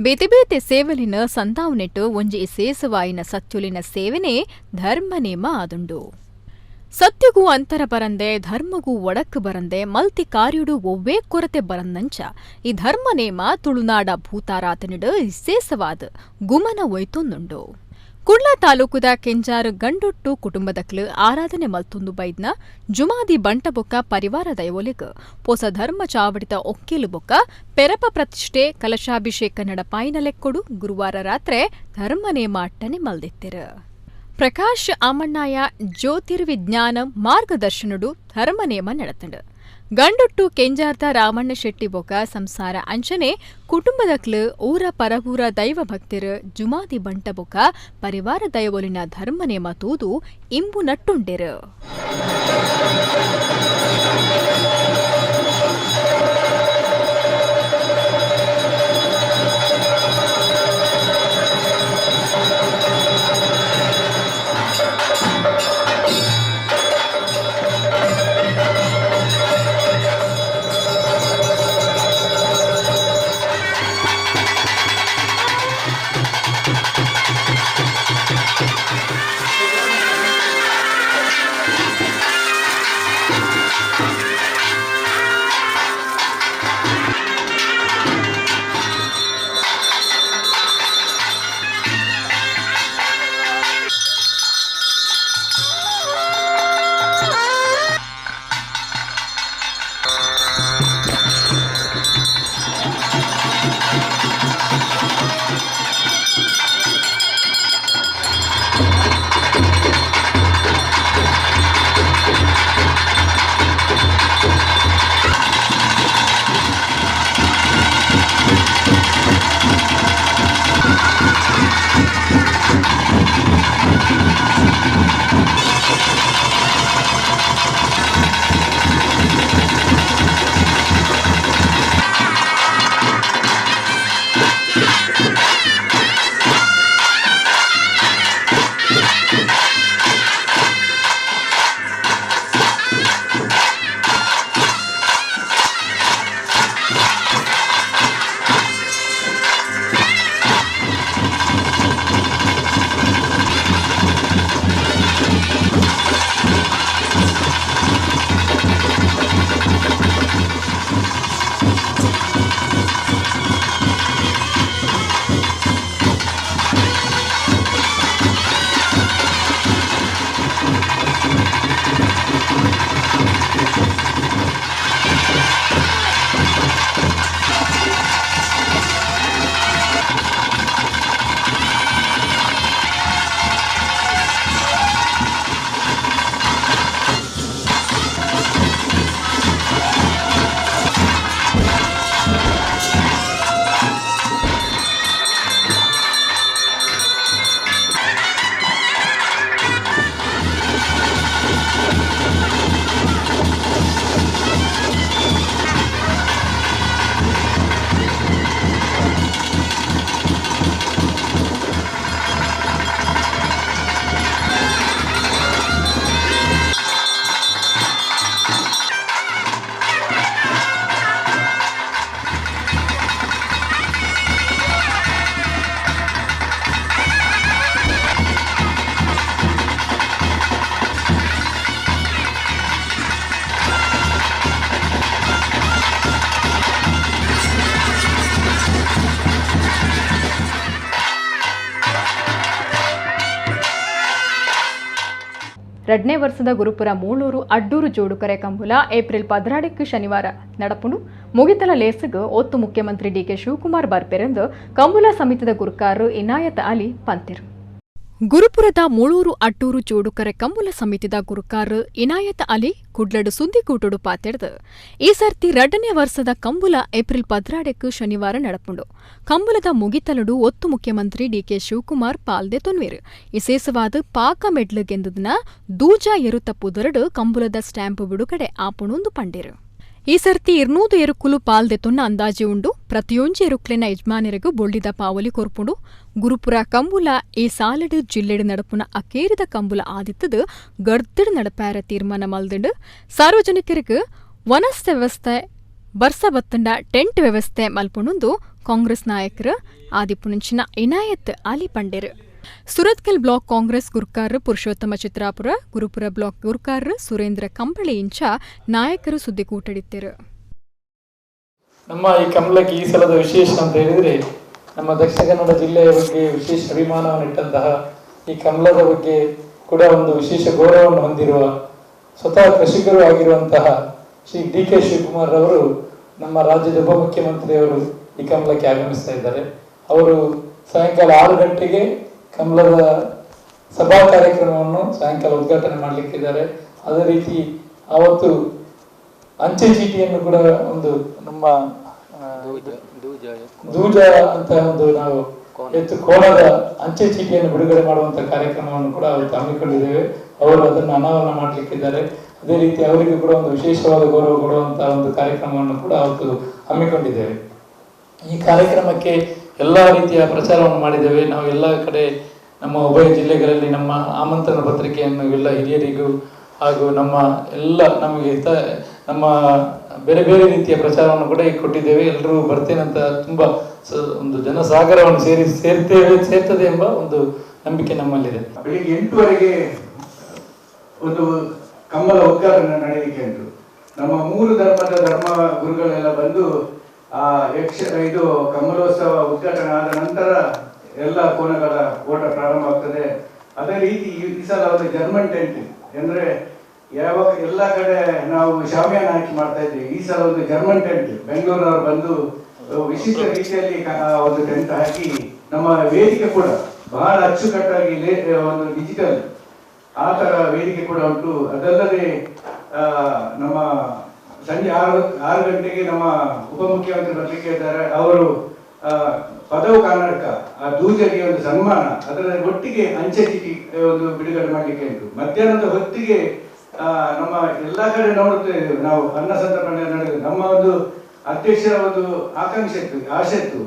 ಬೇತೆ ಬೇತೆ ಸೇವಲಿನ ಸಂದಾವುನೆಟ್ಟು ಒಂಜಿ ಇಸೇಸವಾಯಿನ ಸತ್ಯುಲಿನ ಸೇವೆನೇ ಧರ್ಮ ನೇಮ ಆದುಂಡು. ಸತ್ಯಗೂ ಅಂತರ ಬರಂದೆ ಧರ್ಮಗೂ ಒಡಕ್ ಬರಂದೆ ಮಲ್ತಿ ಕಾರ್ಯುಡು ಒವ್ವೇ ಕೊರತೆ ಬರಂದಂಚ ಈ ಧರ್ಮ ನೇಮ ತುಳುನಾಡ ಭೂತಾರಾತನಿಡು ವಿಶೇಷವಾದ ಗುಮನ ಒಯ್ತೊಂದುಂಡು. ಕುಡ್ಲ ತಾಲೂಕುದ ಕೆಂಜಾರು ಗಂಡೊಟ್ಟು ಕುಟುಂಬದಕ್ಲು ಆರಾಧನೆ ಮಲ್ತೊಂದು ಬೈದ್ನ ಜುಮಾದಿ ಬಂಟಬೊಕ್ಕ ಪರಿವಾರ ದೈವೊಲಿಗ್ ಹೊಸ ಧರ್ಮ ಚಾವಡಿತ ಒಕ್ಕೆಲು ಬೊಕ್ಕ ಪೆರಪ ಪ್ರತಿಷ್ಠೆ ಕಲಶಾಭಿಷೇಕ ನಡಪಾಯಿನ ಲೆಕ್ಕೊಡು ಗುರುವಾರ ರಾತ್ರಿ ಧರ್ಮ ನೇಮ ಅಟ್ಟನೆ ಮಲ್ದೆತ್ತೆರು. ಪ್ರಕಾಶ್ ಆಮಣ್ಣಾಯ ಜ್ಯೋತಿರ್ವಿಜ್ಞಾನ ಮಾರ್ಗದರ್ಶನುಡು ಧರ್ಮನೇಮ ನಡತಂಡು. ಗಂಡೊಟ್ಟು ಕೆಂಜಾರ್ದ ರಾಮಣ್ಣ ಶೆಟ್ಟಿ ಬೊಕ ಸಂಸಾರ ಅಂಚನೆ ಕುಟುಂಬದಕ್ಲು ಊರ ಪರವೂರ ದೈವ ಭಕ್ತಿರು ಜುಮಾದಿ ಬಂಟ ಬೊಕ ಪರಿವಾರ ದೈವೊಲಿನ ಧರ್ಮನೇಮ ತೂದು ಇಂಬು ನಟ್ಟುಂಡೆರು. ಎರಡನೇ ವರ್ಷದ ಗುರುಪುರ ಮೂಳೂರು ಅಡ್ಡೂರು ಜೋಡುಕರೆ ಕಂಬುಲ ಏಪ್ರಿಲ್ 16 ಶನಿವಾರ ನಡಪುಂಡು ಮುಗಿತಲ ಲೇಸಗ್ ಒತ್ತು ಮುಖ್ಯಮಂತ್ರಿ ಡಿಕೆ ಶಿವಕುಮಾರ್ ಬರ್ಪೆರೆಂದು ಕಂಬುಲ ಸಮಿತಿದ ಗುರುಕಾರರು ಇನಾಯತ್ ಅಲಿ ಪಂತಿರು. ಗುರುಪುರದ ಮೂಳೂರು ಅಟ್ಟೂರು ಜೋಡುಕರೆ ಕಂಬುಲ ಸಮಿತಿದ ಗುರುಕಾರ್ ಇನಾಯತ್ ಅಲಿ ಕುಡ್ಲಡು ಸುದ್ದಿಗೂಟುಡು ಪಾತೆಡ್ದು ಈ ಸರ್ತಿ ಎರಡನೇ ವರ್ಷದ ಕಂಬುಲ ಏಪ್ರಿಲ್ 16 ಶನಿವಾರ ನಡಪುಂಡು. ಕಂಬುಲದ ಮುಗಿತಲಡು ಒತ್ತು ಮುಖ್ಯಮಂತ್ರಿ ಡಿಕೆ ಶಿವಕುಮಾರ್ ಪಾಲ್ದೆ ತೊನ್ವೀರು. ವಿಶೇಷವಾದ ಪಾಕ ಮೆಡ್ಲುಗೆಂದುದನ ದೂಜಾ ಎರುತ ಪುದರಡು ಕಂಬುಲದ ಸ್ಟ್ಯಾಂಪ್ ಬಿಡುಗಡೆ ಆಪುಣುಂದು ಪಂಡಿರು. ಈ ಸರ್ತಿ 200 ಎರುಕುಲು ಪಾಲ್ದೆತೊನ್ನ ಅಂದಾಜಿ ಉಂಡು. ಪ್ರತಿಯೊಂಜಿ ಎರುಕ್ಲೆನ ಯಜಮಾನರಿಗೂ ಬೊಳ್ಳಿದ ಪಾವಲಿ ಕೊರ್ಪುಂಡು. ಗುರುಪುರ ಕಂಬುಲ ಈ ಸಾಲಡು ಜಿಲ್ಲೆಡು ನಡಪುನ ಅಕೇರಿದ ಕಂಬುಲ ಆದಿತ್ತದು ಗರ್ದಡು ನಡಪಾರ ತೀರ್ಮಾನ ಮಲ್ದಂಡು ಸಾರ್ವಜನಿಕರಿಗೆ ವನಸ್ಥ ವ್ಯವಸ್ಥೆ ಬರ್ಸ ಬತ್ತಂಡ ಟೆಂಟ್ ವ್ಯವಸ್ಥೆ ಮಲ್ಪುಣುಂದು ಕಾಂಗ್ರೆಸ್ ನಾಯಕರು ಆದಿಪುನಂಚಿನ ಇನಾಯತ್ ಅಲಿ ಪಂಡೇರು. ಸುರತ್ಕಲ್ ಬ್ಲಾಕ್ ಕಾಂಗ್ರೆಸ್ ಗುರುಕಾರರು ಪುರುಷೋತ್ತಮ ಚಿತ್ರಾಪುರ, ಗುರುಪುರ ಬ್ಲಾಕ್ ಗುರುಕಾರರು ಸುರೇಂದ್ರ ಕಂಬಳಿ ಇಂಚ ನಾಯಕರು ಸುದ್ದಿಗೂಟಡಿದ್ದರು. ನಮ್ಮ ಈ ಕಂಬಳಕ್ಕೆ ಈ ಸಲದ ವಿಶೇಷ ಅಂತ ಹೇಳಿದರೆ, ನಮ್ಮ ದಕ್ಷಿಣ ಕನ್ನಡ ಜಿಲ್ಲೆಯ ಬಗ್ಗೆ ವಿಶೇಷ ಅಭಿಮಾನವನ್ನಿಟ್ಟಂತಹ ಈ ಕಂಬಳದ ಬಗ್ಗೆ ಕೂಡ ಒಂದು ವಿಶೇಷ ಗೌರವವನ್ನು ಹೊಂದಿರುವ ಸ್ವತಃ ಕೃಷಿಕರು ಆಗಿರುವಂತಹ ಶ್ರೀ ಡಿ ಕೆ ಶಿವಕುಮಾರ್ ಅವರು ನಮ್ಮ ರಾಜ್ಯದ ಉಪಮುಖ್ಯಮಂತ್ರಿಯವರು ಈ ಕಂಬಳಕ್ಕೆ ಆಗಮಿಸ್ತಾ ಇದ್ದಾರೆ. ಅವರು ಸಾಯಂಕಾಲ 6 ಗಂಟೆಗೆ ಕಂಬಳದ ಸಭಾ ಕಾರ್ಯಕ್ರಮವನ್ನು ಸಾಯಂಕಾಲ ಉದ್ಘಾಟನೆ ಮಾಡಲಿಕ್ಕಿದ್ದಾರೆ. ಅದೇ ರೀತಿ ಅವತ್ತು ಅಂಚೆ ಚೀಟಿಯನ್ನು ಕೂಡ ಒಂದು ನಮ್ಮ ದೂಜ ಅಂತ ಒಂದು ನಾವು ಕೋಣದ ಅಂಚೆ ಚೀಟಿಯನ್ನು ಬಿಡುಗಡೆ ಮಾಡುವಂತ ಕಾರ್ಯಕ್ರಮವನ್ನು ಕೂಡ ಅವತ್ತು ಹಮ್ಮಿಕೊಂಡಿದ್ದೇವೆ. ಅವರು ಅದನ್ನು ಅನಾವರಣ ಮಾಡಲಿಕ್ಕಿದ್ದಾರೆ. ಅದೇ ರೀತಿ ಅವರಿಗೂ ಕೂಡ ಒಂದು ವಿಶೇಷವಾದ ಗೌರವ ಕೊಡುವಂತಹ ಒಂದು ಕಾರ್ಯಕ್ರಮವನ್ನು ಕೂಡ ಅವತ್ತು ಹಮ್ಮಿಕೊಂಡಿದ್ದೇವೆ. ಈ ಕಾರ್ಯಕ್ರಮಕ್ಕೆ ಎಲ್ಲ ರೀತಿಯ ಪ್ರಚಾರವನ್ನು ಮಾಡಿದ್ದೇವೆ. ನಾವು ಎಲ್ಲ ಕಡೆ ನಮ್ಮ ಉಭಯ ಜಿಲ್ಲೆಗಳಲ್ಲಿ ನಮ್ಮ ಆಮಂತ್ರಣ ಪತ್ರಿಕೆಯನ್ನು ಎಲ್ಲ ಹಿರಿಯರಿಗೂ ಹಾಗೂ ನಮ್ಮ ಎಲ್ಲ ನಮಗೆ ನಮ್ಮ ಬೇರೆ ಬೇರೆ ರೀತಿಯ ಪ್ರಚಾರವನ್ನು ಕೂಡ ಕೊಟ್ಟಿದ್ದೇವೆ. ಎಲ್ಲರೂ ಬರ್ತೇನೆ ಅಂತ ತುಂಬ ಒಂದು ಜನಸಾಗರವನ್ನು ಸೇರ್ತದೆ ಎಂಬ ಒಂದು ನಂಬಿಕೆ ನಮ್ಮಲ್ಲಿದೆ. ಬೆಳಿಗ್ಗೆ 8 ಒಂದು ಕಂಬಳ ಉದ್ಘಾಟನೆ ನಡೆಯಲಿಕ್ಕೆ ಉಂಟು. ನಮ್ಮ 3 ಧರ್ಮ ಗುರುಗಳೆಲ್ಲ ಬಂದು ಇದು ಕಂಬಳೋತ್ಸವ ಉದ್ಘಾಟನೆ ಆದ ನಂತರ ಎಲ್ಲ ಕೋಣಗಳ ಓಟ ಪ್ರಾರಂಭ ಆಗ್ತದೆ. ಅದೇ ರೀತಿ ಈ ಸಲ ಒಂದು ಜರ್ಮನ್ ಟೆಂಟ್ ಅಂದ್ರೆ ಯಾವಾಗ ಎಲ್ಲ ಕಡೆ ನಾವು ಶಾಮಿಯಾನ ಹಾಕಿ ಮಾಡ್ತಾ ಇದ್ವಿ, ಈ ಸಲ ಒಂದು ಜರ್ಮನ್ ಟೆಂಟ್ ಬೆಂಗಳೂರಿನವರು ಬಂದು ವಿಶಿಷ್ಟ ರೀತಿಯಲ್ಲಿ ಒಂದು ಟೆಂಟ್ ಹಾಕಿ ನಮ್ಮ ವೇದಿಕೆ ಕೂಡ ಬಹಳ ಅಚ್ಚುಕಟ್ಟಾಗಿ ಒಂದು ಡಿಜಿಟಲ್ ಆ ತರ ವೇದಿಕೆ ಕೂಡ ಉಂಟು. ಅದಲ್ಲದೆ ನಮ್ಮ ಸಂಜೆ 6 ಗಂಟೆಗೆ ನಮ್ಮ ಉಪಮುಖ್ಯಮಂತ್ರಿ ಬರ್ಲಿಕ್ಕೆ ಇದ್ದಾರೆ. ಅವರು ಪದವು ಕರ್ನಾಟಕ ಆ ದೂಜರಿಗೆ ಒಂದು ಸನ್ಮಾನ, ಅದರ ಒಟ್ಟಿಗೆ ಅಂಚೆ ಚೀಟಿ ಒಂದು ಬಿಡುಗಡೆ ಮಾಡಲಿಕ್ಕೆ ಉಂಟು. ಮಧ್ಯಾಹ್ನದ ಹೊತ್ತಿಗೆ ನಮ್ಮ ಎಲ್ಲಾ ಕಡೆ ನೋಡುತ್ತೇವೆ ನಾವು ಅನ್ನ ಸಂತರ್ಪಣೆ ನಡೆಯುವುದು. ನಮ್ಮ ಒಂದು ಅಧ್ಯಕ್ಷರ ಒಂದು ಆಸೆ ಇತ್ತು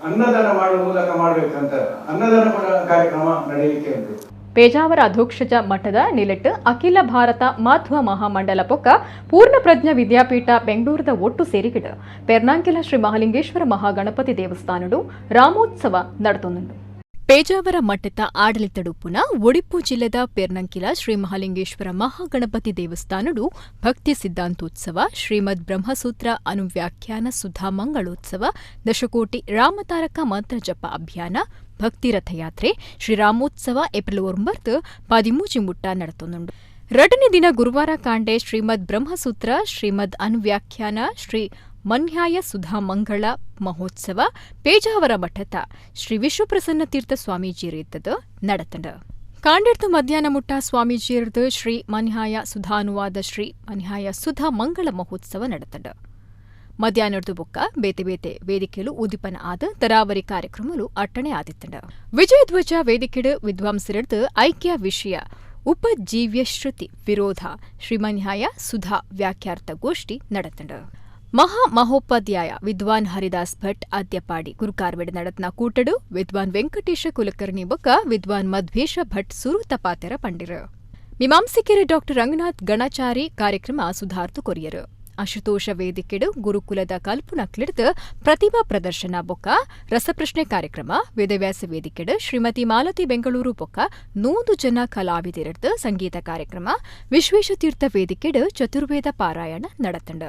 ಅನ್ನದಾನ ಮಾಡುವ ಮೂಲಕ ಮಾಡಬೇಕಂತ ಅನ್ನದಾನ ಕೂಡ ಕಾರ್ಯಕ್ರಮ ನಡೆಯಲಿಕ್ಕೆ ಉಂಟು. ಪೇಜಾವರ ಅಧೋಕ್ಷಜ ಮಠದ ನಿಲೆಟ್ಟು ಅಖಿಲ ಭಾರತ ಮಾಧ್ವ ಮಹಾಮಂಡಲ ಪೊಕ್ಕ ಪೂರ್ಣ ಪ್ರಜ್ಞ ವಿದ್ಯಾಪೀಠ ಬೆಂಗಳೂರದ ಒಟ್ಟು ಸೇರಿಗಿಡ ಪೆರ್ನಾಂಕಿಲ ಶ್ರೀ ಮಹಾಲಿಂಗೇಶ್ವರ ಮಹಾಗಣಪತಿ ದೇವಸ್ಥಾನಡು ರಾಮೋತ್ಸವ ನಡೆತೊಂದುಂಡು. ಪೇಜಾವರ ಮಠದ ಆಡಳಿತಡುಪುನ ಒಡಿಪ್ಪು ಜಿಲ್ಲೆದ ಪೆರ್ನಂಕಿಲ ಶ್ರೀ ಮಹಾಲಿಂಗೇಶ್ವರ ಮಹಾಗಣಪತಿ ದೇವಸ್ಥಾನಡು ಭಕ್ತಿ ಸಿದ್ಧಾಂತೋತ್ಸವ, ಶ್ರೀಮದ್ ಬ್ರಹ್ಮಸೂತ್ರ ಅನುವ್ಯಾಖ್ಯಾನ ಸುಧಾ ಮಂಗಳೋತ್ಸವ, ದಶಕೋಟಿ ರಾಮತಾರಕ ಮಂತ್ರ ಜಪ ಅಭಿಯಾನ, ಭಕ್ತಿ ರಥಯಾತ್ರೆ, ಶ್ರೀರಾಮೋತ್ಸವ ಏಪ್ರಿಲ್ 9 13 ಮುಟ್ಟ ನಡೆತೊಂದುಂಡು. 2ನೇ ದಿನ ಗುರುವಾರ ಕಾಂಡೆ ಶ್ರೀಮದ್ ಬ್ರಹ್ಮಸೂತ್ರ, ಶ್ರೀಮದ್ ಅನುವ್ಯಾಖ್ಯಾನ, ಶ್ರೀ ಮನ್ಯಾಯ ಸುಧಾ ಮಂಗಳ ಮಹೋತ್ಸವ ಪೇಜಾವರ ಮಠದ ಶ್ರೀ ವಿಶ್ವಪ್ರಸನ್ನ ತೀರ್ಥ ಸ್ವಾಮೀಜಿಯರಿದ್ದದು ನಡೆತಂಡ. ಕಾಂಡೆಡ್ದು ಮಧ್ಯಾಹ್ನ ಮುಟ್ಟ ಸ್ವಾಮೀಜಿಯರ್ದು ಶ್ರೀ ಮನ್ಯಾಯ ಸುಧಾನುವಾದ ಶ್ರೀ ಮನ್ಯಾಯ ಸುಧಾ ಮಂಗಳ ಮಹೋತ್ಸವ ನಡೆತಂಡ. ಮಧ್ಯಾಹ್ನರ್ದು ಬೊಕ್ಕ ಬೇತೆ ಬೇತೆ ವೇದಿಕೆಲು ಉದಿಪನ ಆದ ತರಾವರಿ ಕಾರ್ಯಕ್ರಮಲು ಅಟ್ಟಣೆ ಆದಿತ್ತಂಡ. ವಿಜಯಧ್ವಜ ವೇದಿಕೆಡು ವಿದ್ವಾಂಸರದ್ದು ಐಕ್ಯ ವಿಷಯ ಉಪಜೀವ್ಯ ಶ್ರುತಿ ವಿರೋಧ ಶ್ರೀಮನ್ಯಾಯ ಸುಧಾ ವ್ಯಾಖ್ಯಾರ್ಥ ಗೋಷ್ಠಿ ನಡೆತಂಡ. ಮಹೋಪಾಧ್ಯಾಯ ವಿದ್ವಾನ್ ಹರಿದಾಸ್ ಭಟ್ ಅದ್ಯಪಾಡಿ ಗುರುಕಾರ್ವೆಡ್ ನಡತ್ನ ಕೂಟಡು ವಿದ್ವಾನ್ ವೆಂಕಟೇಶ ಕುಲಕರ್ಣಿ ಬೊಕ್ಕ ವಿದ್ವಾನ್ ಮಧ್ವೇಶ ಭಟ್ ಸುರೂತ ಪಾತೆರ ಪಂಡಿರು. ಮೀಮಾಂಸಿಕೆರೆ ಡಾಕ್ಟರ್ ರಂಗನಾಥ್ ಗಣಚಾರಿ ಕಾರ್ಯಕ್ರಮ ಸುಧಾರ್ತು ಕೊರಿಯರು. ಅಶುತೋಷ ವೇದಿಕೆಡು ಗುರುಕುಲದ ಕಲ್ಪುನಕ್ಲಿಡ್ದು ಪ್ರತಿಭಾ ಪ್ರದರ್ಶನ ಬೊಕ್ಕ ರಸಪ್ರಶ್ನೆ ಕಾರ್ಯಕ್ರಮ, ವೇದವ್ಯಾಸ ವೇದಿಕೆಡು ಶ್ರೀಮತಿ ಮಾಲತಿ ಬೆಂಗಳೂರು ಬೊಕ್ಕ 100 ಜನ ಕಲಾವಿದರದ್ದು ಸಂಗೀತ ಕಾರ್ಯಕ್ರಮ, ವಿಶ್ವೇಶತೀರ್ಥ ವೇದಿಕೆಡು ಚತುರ್ವೇದ ಪಾರಾಯಣ ನಡೆತಂಡ.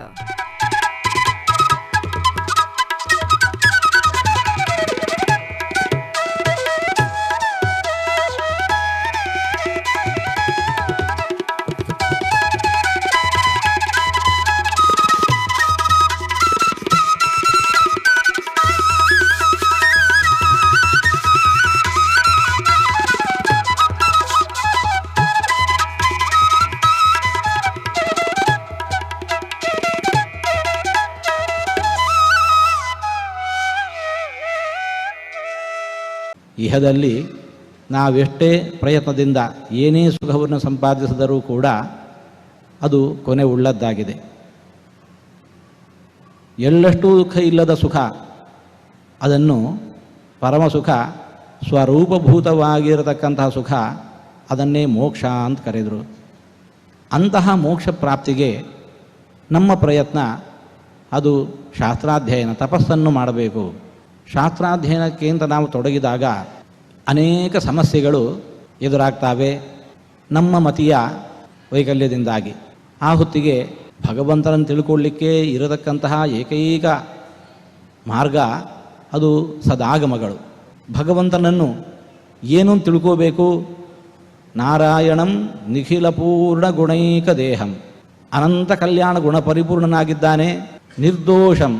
ಇಹದಲ್ಲಿ ನಾವೆಷ್ಟೇ ಪ್ರಯತ್ನದಿಂದ ಏನೇ ಸುಖವನ್ನು ಸಂಪಾದಿಸಿದರೂ ಕೂಡ ಅದು ಕೊನೆ ಉಳ್ಳದ್ದಾಗಿದೆ. ಎಳ್ಳಷ್ಟು ದುಃಖ ಇಲ್ಲದ ಸುಖ, ಅದನ್ನು ಪರಮಸುಖ, ಸ್ವರೂಪಭೂತವಾಗಿರತಕ್ಕಂತಹ ಸುಖ, ಅದನ್ನೇ ಮೋಕ್ಷ ಅಂತ ಕರೆದರು. ಅಂತಹ ಮೋಕ್ಷ ಪ್ರಾಪ್ತಿಗೆ ನಮ್ಮ ಪ್ರಯತ್ನ ಅದು ಶಾಸ್ತ್ರಾಧ್ಯಯನ, ತಪಸ್ಸನ್ನು ಮಾಡಬೇಕು. ಶಾಸ್ತ್ರಾಧ್ಯಯನಕ್ಕೆ ಅಂತ ನಾವು ತೊಡಗಿದಾಗ ಅನೇಕ ಸಮಸ್ಯೆಗಳು ಎದುರಾಗ್ತವೆ ನಮ್ಮ ಮತೀಯ ವೈಕಲ್ಯದಿಂದಾಗಿ. ಆ ಹೊತ್ತಿಗೆ ಭಗವಂತನನ್ನು ತಿಳ್ಕೊಳ್ಳಿಕ್ಕೆ ಇರತಕ್ಕಂತಹ ಏಕೈಕ ಮಾರ್ಗ ಅದು ಸದಾಗಮಗಳು. ಭಗವಂತನನ್ನು ಏನು ತಿಳ್ಕೋಬೇಕು? ನಾರಾಯಣಂ ನಿಖಿಲಪೂರ್ಣ ಗುಣೈಕ ದೇಹಂ, ಅನಂತ ಕಲ್ಯಾಣ ಗುಣಪರಿಪೂರ್ಣನಾಗಿದ್ದಾನೆ. ನಿರ್ದೋಷಂ,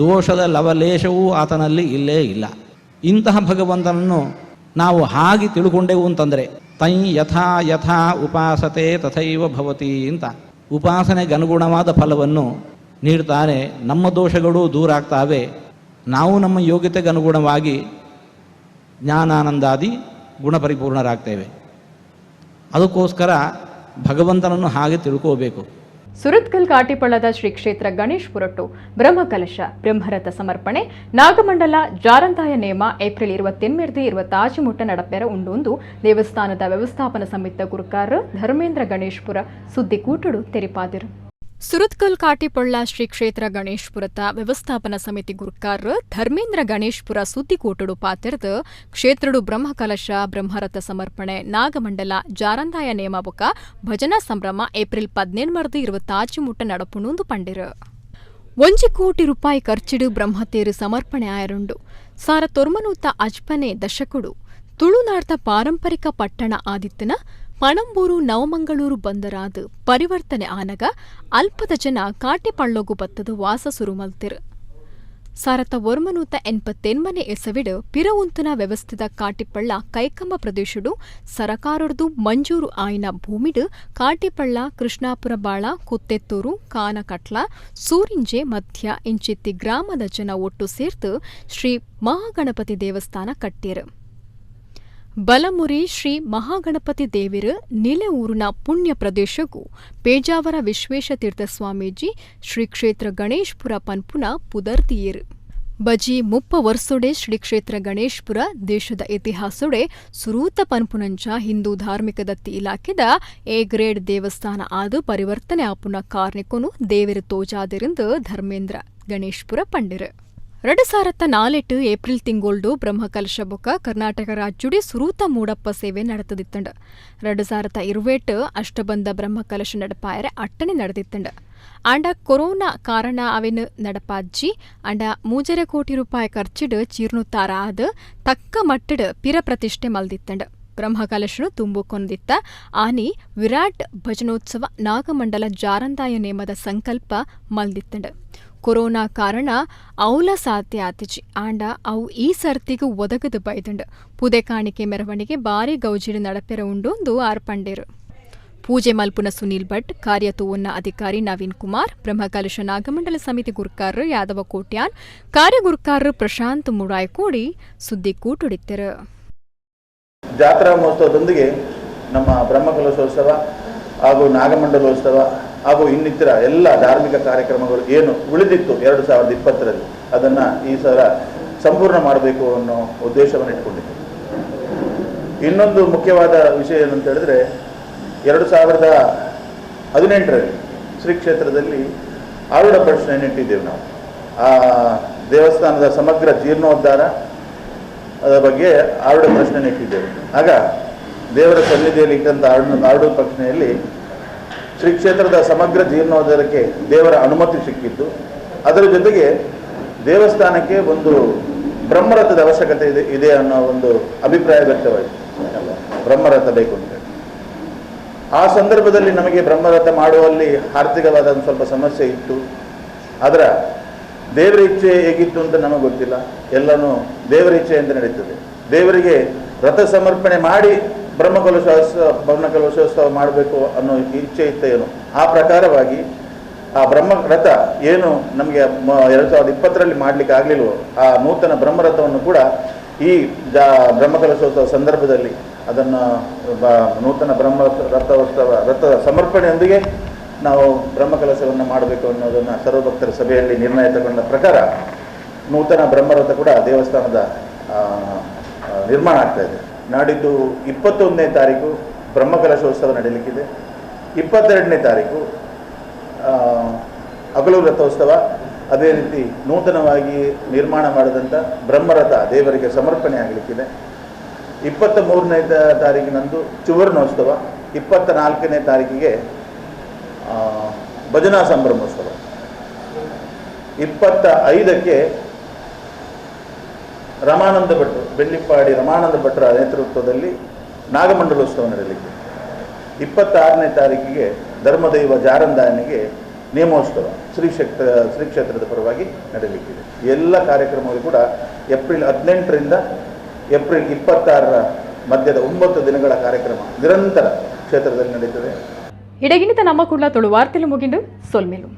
ದೋಷದ ಲವಲೇಶವೂ ಆತನಲ್ಲಿ ಇಲ್ಲೇ ಇಲ್ಲ. ಇಂತಹ ಭಗವಂತನನ್ನು ನಾವು ಹಾಗೆ ತಿಳ್ಕೊಂಡೆವು ಅಂತಂದರೆ ತೈ ಯಥಾ ಯಥಾ ಉಪಾಸತೆ ತಥೈವ ಭವತಿ ಅಂತ ಉಪಾಸನೆಗೆ ಅನುಗುಣವಾದ ಫಲವನ್ನು ನೀಡ್ತಾನೆ. ನಮ್ಮ ದೋಷಗಳು ದೂರ ಆಗ್ತಾವೆ. ನಾವು ನಮ್ಮ ಯೋಗ್ಯತೆಗೆ ಅನುಗುಣವಾಗಿ ಜ್ಞಾನಾನಂದಾದಿ ಗುಣಪರಿಪೂರ್ಣರಾಗ್ತೇವೆ. ಅದಕ್ಕೋಸ್ಕರ ಭಗವಂತನನ್ನು ಹಾಗೆ ತಿಳ್ಕೋಬೇಕು. ಸುರತ್ಕಲ್ ಕಾಟಿಪಳ್ಳದ ಶ್ರೀ ಕ್ಷೇತ್ರ ಗಣೇಶ್ ಪುರಟ್ಟು ಬ್ರಹ್ಮಕಲಶ ಬ್ರಹ್ಮರಥ ಸಮರ್ಪಣೆ ನಾಗಮಂಡಲ ಜಾರಂತಾಯ ನೇಮ ಏಪ್ರಿಲ್ 28 നടപ്പേര ಉಂಡೊಂದು ದೇವಸ್ಥಾನದ ವ್ಯವಸ್ಥಾಪನಾ ಸಮಿತಿ ಗುರುಕಾರ ಧರ್ಮೇಂದ್ರ ಗಣೇಶ್ಪುರ ಸುದ್ದಿ ಕೂಟಡು ತೆರಿಪಾದಿರು. ಸುರತ್ಕಲ್ ಕಾಟಿಪೊಳ್ಳ ಶ್ರೀ ಕ್ಷೇತ್ರ ಗಣೇಶ್ಪುರದ ವ್ಯವಸ್ಥಾಪನಾ ಸಮಿತಿ ಗುರುಕಾರ ಧರ್ಮೇಂದ್ರ ಗಣೇಶ್ಪುರ ಸುದ್ದಿ ಕೂಟಡು ಪಾತಿರ್ದು ಕ್ಷೇತ್ರಡು ಬ್ರಹ್ಮಕಲಶ ಬ್ರಹ್ಮರಥ ಸಮರ್ಪಣೆ ನಾಗಮಂಡಲ ಜಾರಂದಾಯ ನೇಮಬುಕ ಭಜನಾ ಸಂಭ್ರಮ ಏಪ್ರಿಲ್ 28 നടപ്പുണുಂದು ಪಂಡಿರು. 1 ಕೋಟಿ ರೂಪಾಯಿ ಖರ್ಚಿಡು ಬ್ರಹ್ಮತೇರು ಸಮರ್ಪಣೆ ಆಯರುಂಡು. ಸಾರ ತೊರ್ಮನೂತ ಅಜ್ಪನೆ ದಶಕುಡು ತುಳುನಾಡ್ದ ಪಾರಂಪರಿಕ ಪಟ್ಟಣ ಆದಿತ್ತನ ಪಣಂಬೂರು ನವಮಂಗಳೂರು ಬಂದರಾದ ಪರಿವರ್ತನೆ ಆನಗ ಅಲ್ಪದ ಜನ ಕಾಟಿಪಳ್ಳೋಗು ಬತ್ತದ ವಾಸ ಸುರುಮಲ್ತಿರು. ಸಾರತ ಒರ್ಮನೂತ 88 ಎಸವಿಡು ಪಿರವುಂತನ ವ್ಯವಸ್ಥಿತ ಕಾಟಿಪಳ್ಳ ಕೈಕಂಬ ಪ್ರದೇಶಡು ಸರಕಾರೊಡ್ದು ಮಂಜೂರು ಆಯ್ನ ಭೂಮಿಡು ಕಾಟಿಪಳ್ಳ ಕೃಷ್ಣಾಪುರ ಬಾಳ ಕುತ್ತೆತ್ತೂರು ಕಾನಕಟ್ಲ ಸೂರಿಂಜೆ ಮಧ್ಯ ಇಂಚಿತ್ತಿ ಗ್ರಾಮದ ಜನ ಒಟ್ಟು ಸೇರ್ತು ಶ್ರೀ ಮಹಾಗಣಪತಿ ದೇವಸ್ಥಾನ ಕಟ್ಟಿರು. ಬಲಮುರಿ ಶ್ರೀ ಮಹಾಗಣಪತಿ ದೇವಿರು ನಿಲೆ ಊರಿನ ಪುಣ್ಯ ಪ್ರದೇಶಗೂ ಪೇಜಾವರ ವಿಶ್ವೇಶತೀರ್ಥ ಸ್ವಾಮೀಜಿ ಶ್ರೀ ಕ್ಷೇತ್ರ ಗಣೇಶ್ಪುರ ಪನ್ಪುನ ಪುದರ್ತಿಯರು. ಬಜಿ 30 ವರ್ಷೊಡೆ ಶ್ರೀ ಕ್ಷೇತ್ರ ಗಣೇಶ್ಪುರ ದೇಶದ ಇತಿಹಾಸೊಡೆ ಸುರೂತ ಪನ್ಪುನಂಚ ಹಿಂದೂ ಧಾರ್ಮಿಕ ದತ್ತಿ ಇಲಾಖೆದ ಎ ಗ್ರೇಡ್ ದೇವಸ್ಥಾನ ಆದು ಪರಿವರ್ತನೆ ಆಪುನ ಕಾರ್ನಿಕೊನು ದೇವಿರು ತೋಜಾದಿರಿಂದ ಧರ್ಮೇಂದ್ರ ಗಣೇಶ್ಪುರ ಪಂಡಿರು. 2004 ಏಪ್ರಿಲ್ ತಿಂಗೋಲ್ಡು ಬ್ರಹ್ಮಕಲಶ ಬೊಕ್ಕ ಕರ್ನಾಟಕ ರಾಜ್ಯುಡಿ ಸುರೂತ ಮೂಡಪ್ಪ ಸೇವೆ ನಡೆತದಿತ್ತಂಡು. 2020 ಅಷ್ಟಬಂಧ ಬ್ರಹ್ಮಕಲಶ ನಡಪಾಯರೆ ಅಟ್ಟನೆ ನಡೆದಿತ್ತಂಡು. ಆಂಡ ಕೊರೋನಾ ಕಾರಣ ಅವೆನು ನಡಪಾಜ್ಜಿ ಆಂಡ 3 ಕೋಟಿ ರೂಪಾಯಿ ಖರ್ಚಿಡು ಚೀರ್ನುತ್ತಾರ ಆದ ತಕ್ಕ ಮಟ್ಟಡು ಪಿರ ಪ್ರತಿಷ್ಠೆ ಮಲ್ದಿತ್ತಂಡು. ಬ್ರಹ್ಮಕಲಶನು ತುಂಬುಕೊಂದಿತ್ತ ಆನಿ ವಿರಾಟ್ ಭಜನೋತ್ಸವ ನಾಗಮಂಡಲ ಜಾರಂದಾಯ ನೇಮದ ಸಂಕಲ್ಪ ಮಲ್ದಿತ್ತಂಡು. ಕೊರೋನಾ ಕಾರಣ ಅವಲ ಸಾಧ್ಯ ಆತಿಜಿ ಆಂಡ ಅವು ಈ ಸರ್ತಿಗೂ ಒದಗದು ಬೈದಂಡು. ಪೂದೆ ಕಾಣಿಕೆ ಮೆರವಣಿಗೆ ಬಾರಿ ಗೌಜಿಡು ನಡಪೆರ ಉಂಡೊಂದು ಆರ್ಪಂಡೇರು. ಪೂಜೆ ಮಲ್ಪುನ ಸುನೀಲ್ ಭಟ್, ಕಾರ್ಯತೂವನ್ನ ಅಧಿಕಾರಿ ನವೀನ್ ಕುಮಾರ್, ಬ್ರಹ್ಮಕಲಶ ನಾಗಮಂಡಲ ಸಮಿತಿ ಗುರುಕಾರರು ಯಾದವ ಕೋಟ್ಯಾನ್, ಕಾರ್ಯಗುರುಕಾರರು ಪ್ರಶಾಂತ್ ಮುಡಾಯ್ ಕೂಡಿ ಸುದ್ದಿ ಕೂಟುಡಿತ್ತರು. ಜಾತ್ರಾ ಮಹೋತ್ಸವದೊಂದಿಗೆ ನಮ್ಮ ಬ್ರಹ್ಮಕಲಶೋತ್ಸವ ಹಾಗೂ ನಾಗಮಂಡಲೋತ್ಸವ ಹಾಗೂ ಇನ್ನಿತರ ಎಲ್ಲ ಧಾರ್ಮಿಕ ಕಾರ್ಯಕ್ರಮಗಳು ಏನು ಉಳಿದಿತ್ತು 2020ರಲ್ಲಿ ಅದನ್ನು ಈ ಸಲ ಸಂಪೂರ್ಣ ಮಾಡಬೇಕು ಅನ್ನೋ ಉದ್ದೇಶವನ್ನು ಇಟ್ಕೊಂಡಿದ್ದೆ. ಇನ್ನೊಂದು ಮುಖ್ಯವಾದ ವಿಷಯ ಏನಂತ ಹೇಳಿದ್ರೆ 2018ರಲ್ಲಿ ಶ್ರೀ ಕ್ಷೇತ್ರದಲ್ಲಿ ಆರುಡ ಪ್ರಶ್ನೆಯನ್ನು ಇಟ್ಟಿದ್ದೇವೆ ನಾವು. ಆ ದೇವಸ್ಥಾನದ ಸಮಗ್ರ ಜೀರ್ಣೋದ್ಧಾರ ಅದರ ಬಗ್ಗೆ ಆರುಡ ಪ್ರಶ್ನೆಯನ್ನು ಇಟ್ಟಿದ್ದೇವೆ. ಆಗ ದೇವರ ಸನ್ನಿಧಿಯಲ್ಲಿ ಇಟ್ಟಂಥ ಆರುಡ ಪ್ರಶ್ನೆಯಲ್ಲಿ ಶ್ರೀ ಕ್ಷೇತ್ರದ ಸಮಗ್ರ ಜೀರ್ಣೋದ್ಧಾರಕ್ಕೆ ದೇವರ ಅನುಮತಿ ಸಿಕ್ಕಿದ್ದು, ಅದರ ಜೊತೆಗೆ ದೇವಸ್ಥಾನಕ್ಕೆ ಒಂದು ಬ್ರಹ್ಮರಥದ ಅವಶ್ಯಕತೆ ಇದೆ ಅನ್ನೋ ಒಂದು ಅಭಿಪ್ರಾಯ ವ್ಯಕ್ತವಾಯಿತು. ಬ್ರಹ್ಮರಥ ಬೇಕು ಅಂತ. ಆ ಸಂದರ್ಭದಲ್ಲಿ ನಮಗೆ ಬ್ರಹ್ಮರಥ ಮಾಡುವಲ್ಲಿ ಆರ್ಥಿಕವಾದ ಒಂದು ಸ್ವಲ್ಪ ಸಮಸ್ಯೆ ಇತ್ತು. ಅದರ ದೇವರ ಇಚ್ಛೆ ಹೇಗಿತ್ತು ಅಂತ ನಮಗೆ ಗೊತ್ತಿಲ್ಲ. ಎಲ್ಲನೂ ದೇವರ ಇಚ್ಛೆಯಿಂದ ನಡೀತದೆ. ದೇವರಿಗೆ ರಥ ಸಮರ್ಪಣೆ ಮಾಡಿ ಬ್ರಹ್ಮಕಲಶೋತ್ಸವ ಮಾಡಬೇಕು ಅನ್ನೋ ಇಚ್ಛೆ ಇತ್ತ ಏನು, ಆ ಪ್ರಕಾರವಾಗಿ ಆ ಬ್ರಹ್ಮರಥ ಏನು ನಮಗೆ 2020ರಲ್ಲಿ ಮಾಡಲಿಕ್ಕೆ ಆಗಲಿಲ್ವೋ ಆ ನೂತನ ಬ್ರಹ್ಮರಥವನ್ನು ಕೂಡ ಈ ಬ್ರಹ್ಮಕಲಶೋತ್ಸವ ಸಂದರ್ಭದಲ್ಲಿ ಅದನ್ನು ನೂತನ ಬ್ರಹ್ಮ ರಥದ ಸಮರ್ಪಣೆಯೊಂದಿಗೆ ನಾವು ಬ್ರಹ್ಮಕಲಶವನ್ನು ಮಾಡಬೇಕು ಅನ್ನೋದನ್ನು ಸರ್ವಭಕ್ತರ ಸಭೆಯಲ್ಲಿ ನಿರ್ಣಯ ತಗೊಂಡ ಪ್ರಕಾರ ನೂತನ ಬ್ರಹ್ಮರಥ ಕೂಡ ದೇವಸ್ಥಾನದ ನಿರ್ಮಾಣ ಆಗ್ತಾ ಇದೆ. ನಾಡಿದ್ದು 21ನೇ ತಾರೀಕು ಬ್ರಹ್ಮಕಲಶೋತ್ಸವ ನಡೆಯಲಿಕ್ಕಿದೆ. 22ನೇ ತಾರೀಕು ಹಗಲು ರಥೋತ್ಸವ, ಅದೇ ರೀತಿ ನೂತನವಾಗಿ ನಿರ್ಮಾಣ ಮಾಡಿದಂಥ ಬ್ರಹ್ಮರಥ ದೇವರಿಗೆ ಸಮರ್ಪಣೆ ಆಗಲಿಕ್ಕಿದೆ. 23ನೇ ತಾರೀಕಿನಂದು ಚುವರ್ಣೋತ್ಸವ, 24ನೇ ತಾರೀಕಿಗೆ ಭಜನಾ ಸಂಭ್ರಮೋತ್ಸವ, 25ಕ್ಕೆ ರಮಾನಂದ ಭಟ್ರು ಬೆಳ್ಳಿಪ್ಪಾಡಿ ರಮಾನಂದ ಭಟ್ರ ನೇತೃತ್ವದಲ್ಲಿ ನಾಗಮಂಡಲೋತ್ಸವ ನಡೆಯಲಿಕ್ಕೆ, 26ನೇ ತಾರೀಕಿಗೆ ಧರ್ಮದೈವ ಜಾರಂದಾಯನಿಗೆ ನೇಮೋತ್ಸವ ಶ್ರೀ ಕ್ಷೇತ್ರದ ಪರವಾಗಿ ನಡೆಯಲಿಕ್ಕಿದೆ. ಎಲ್ಲ ಕಾರ್ಯಕ್ರಮಗಳು ಕೂಡ ಏಪ್ರಿಲ್ 18ರಿಂದ ಏಪ್ರಿಲ್ 26ರ ಮಧ್ಯದ 9 ದಿನಗಳ ಕಾರ್ಯಕ್ರಮ ನಿರಂತರ ಕ್ಷೇತ್ರದಲ್ಲಿ ನಡೀತದೆ. ಇಡಗಿನಿತ ನಮ್ಮ ಕುಡ್ಲ ತುಳು ವಾರ್ತೆಲು ಮುಗಿಂಡು ಸೊಲ್ಮೆಲು.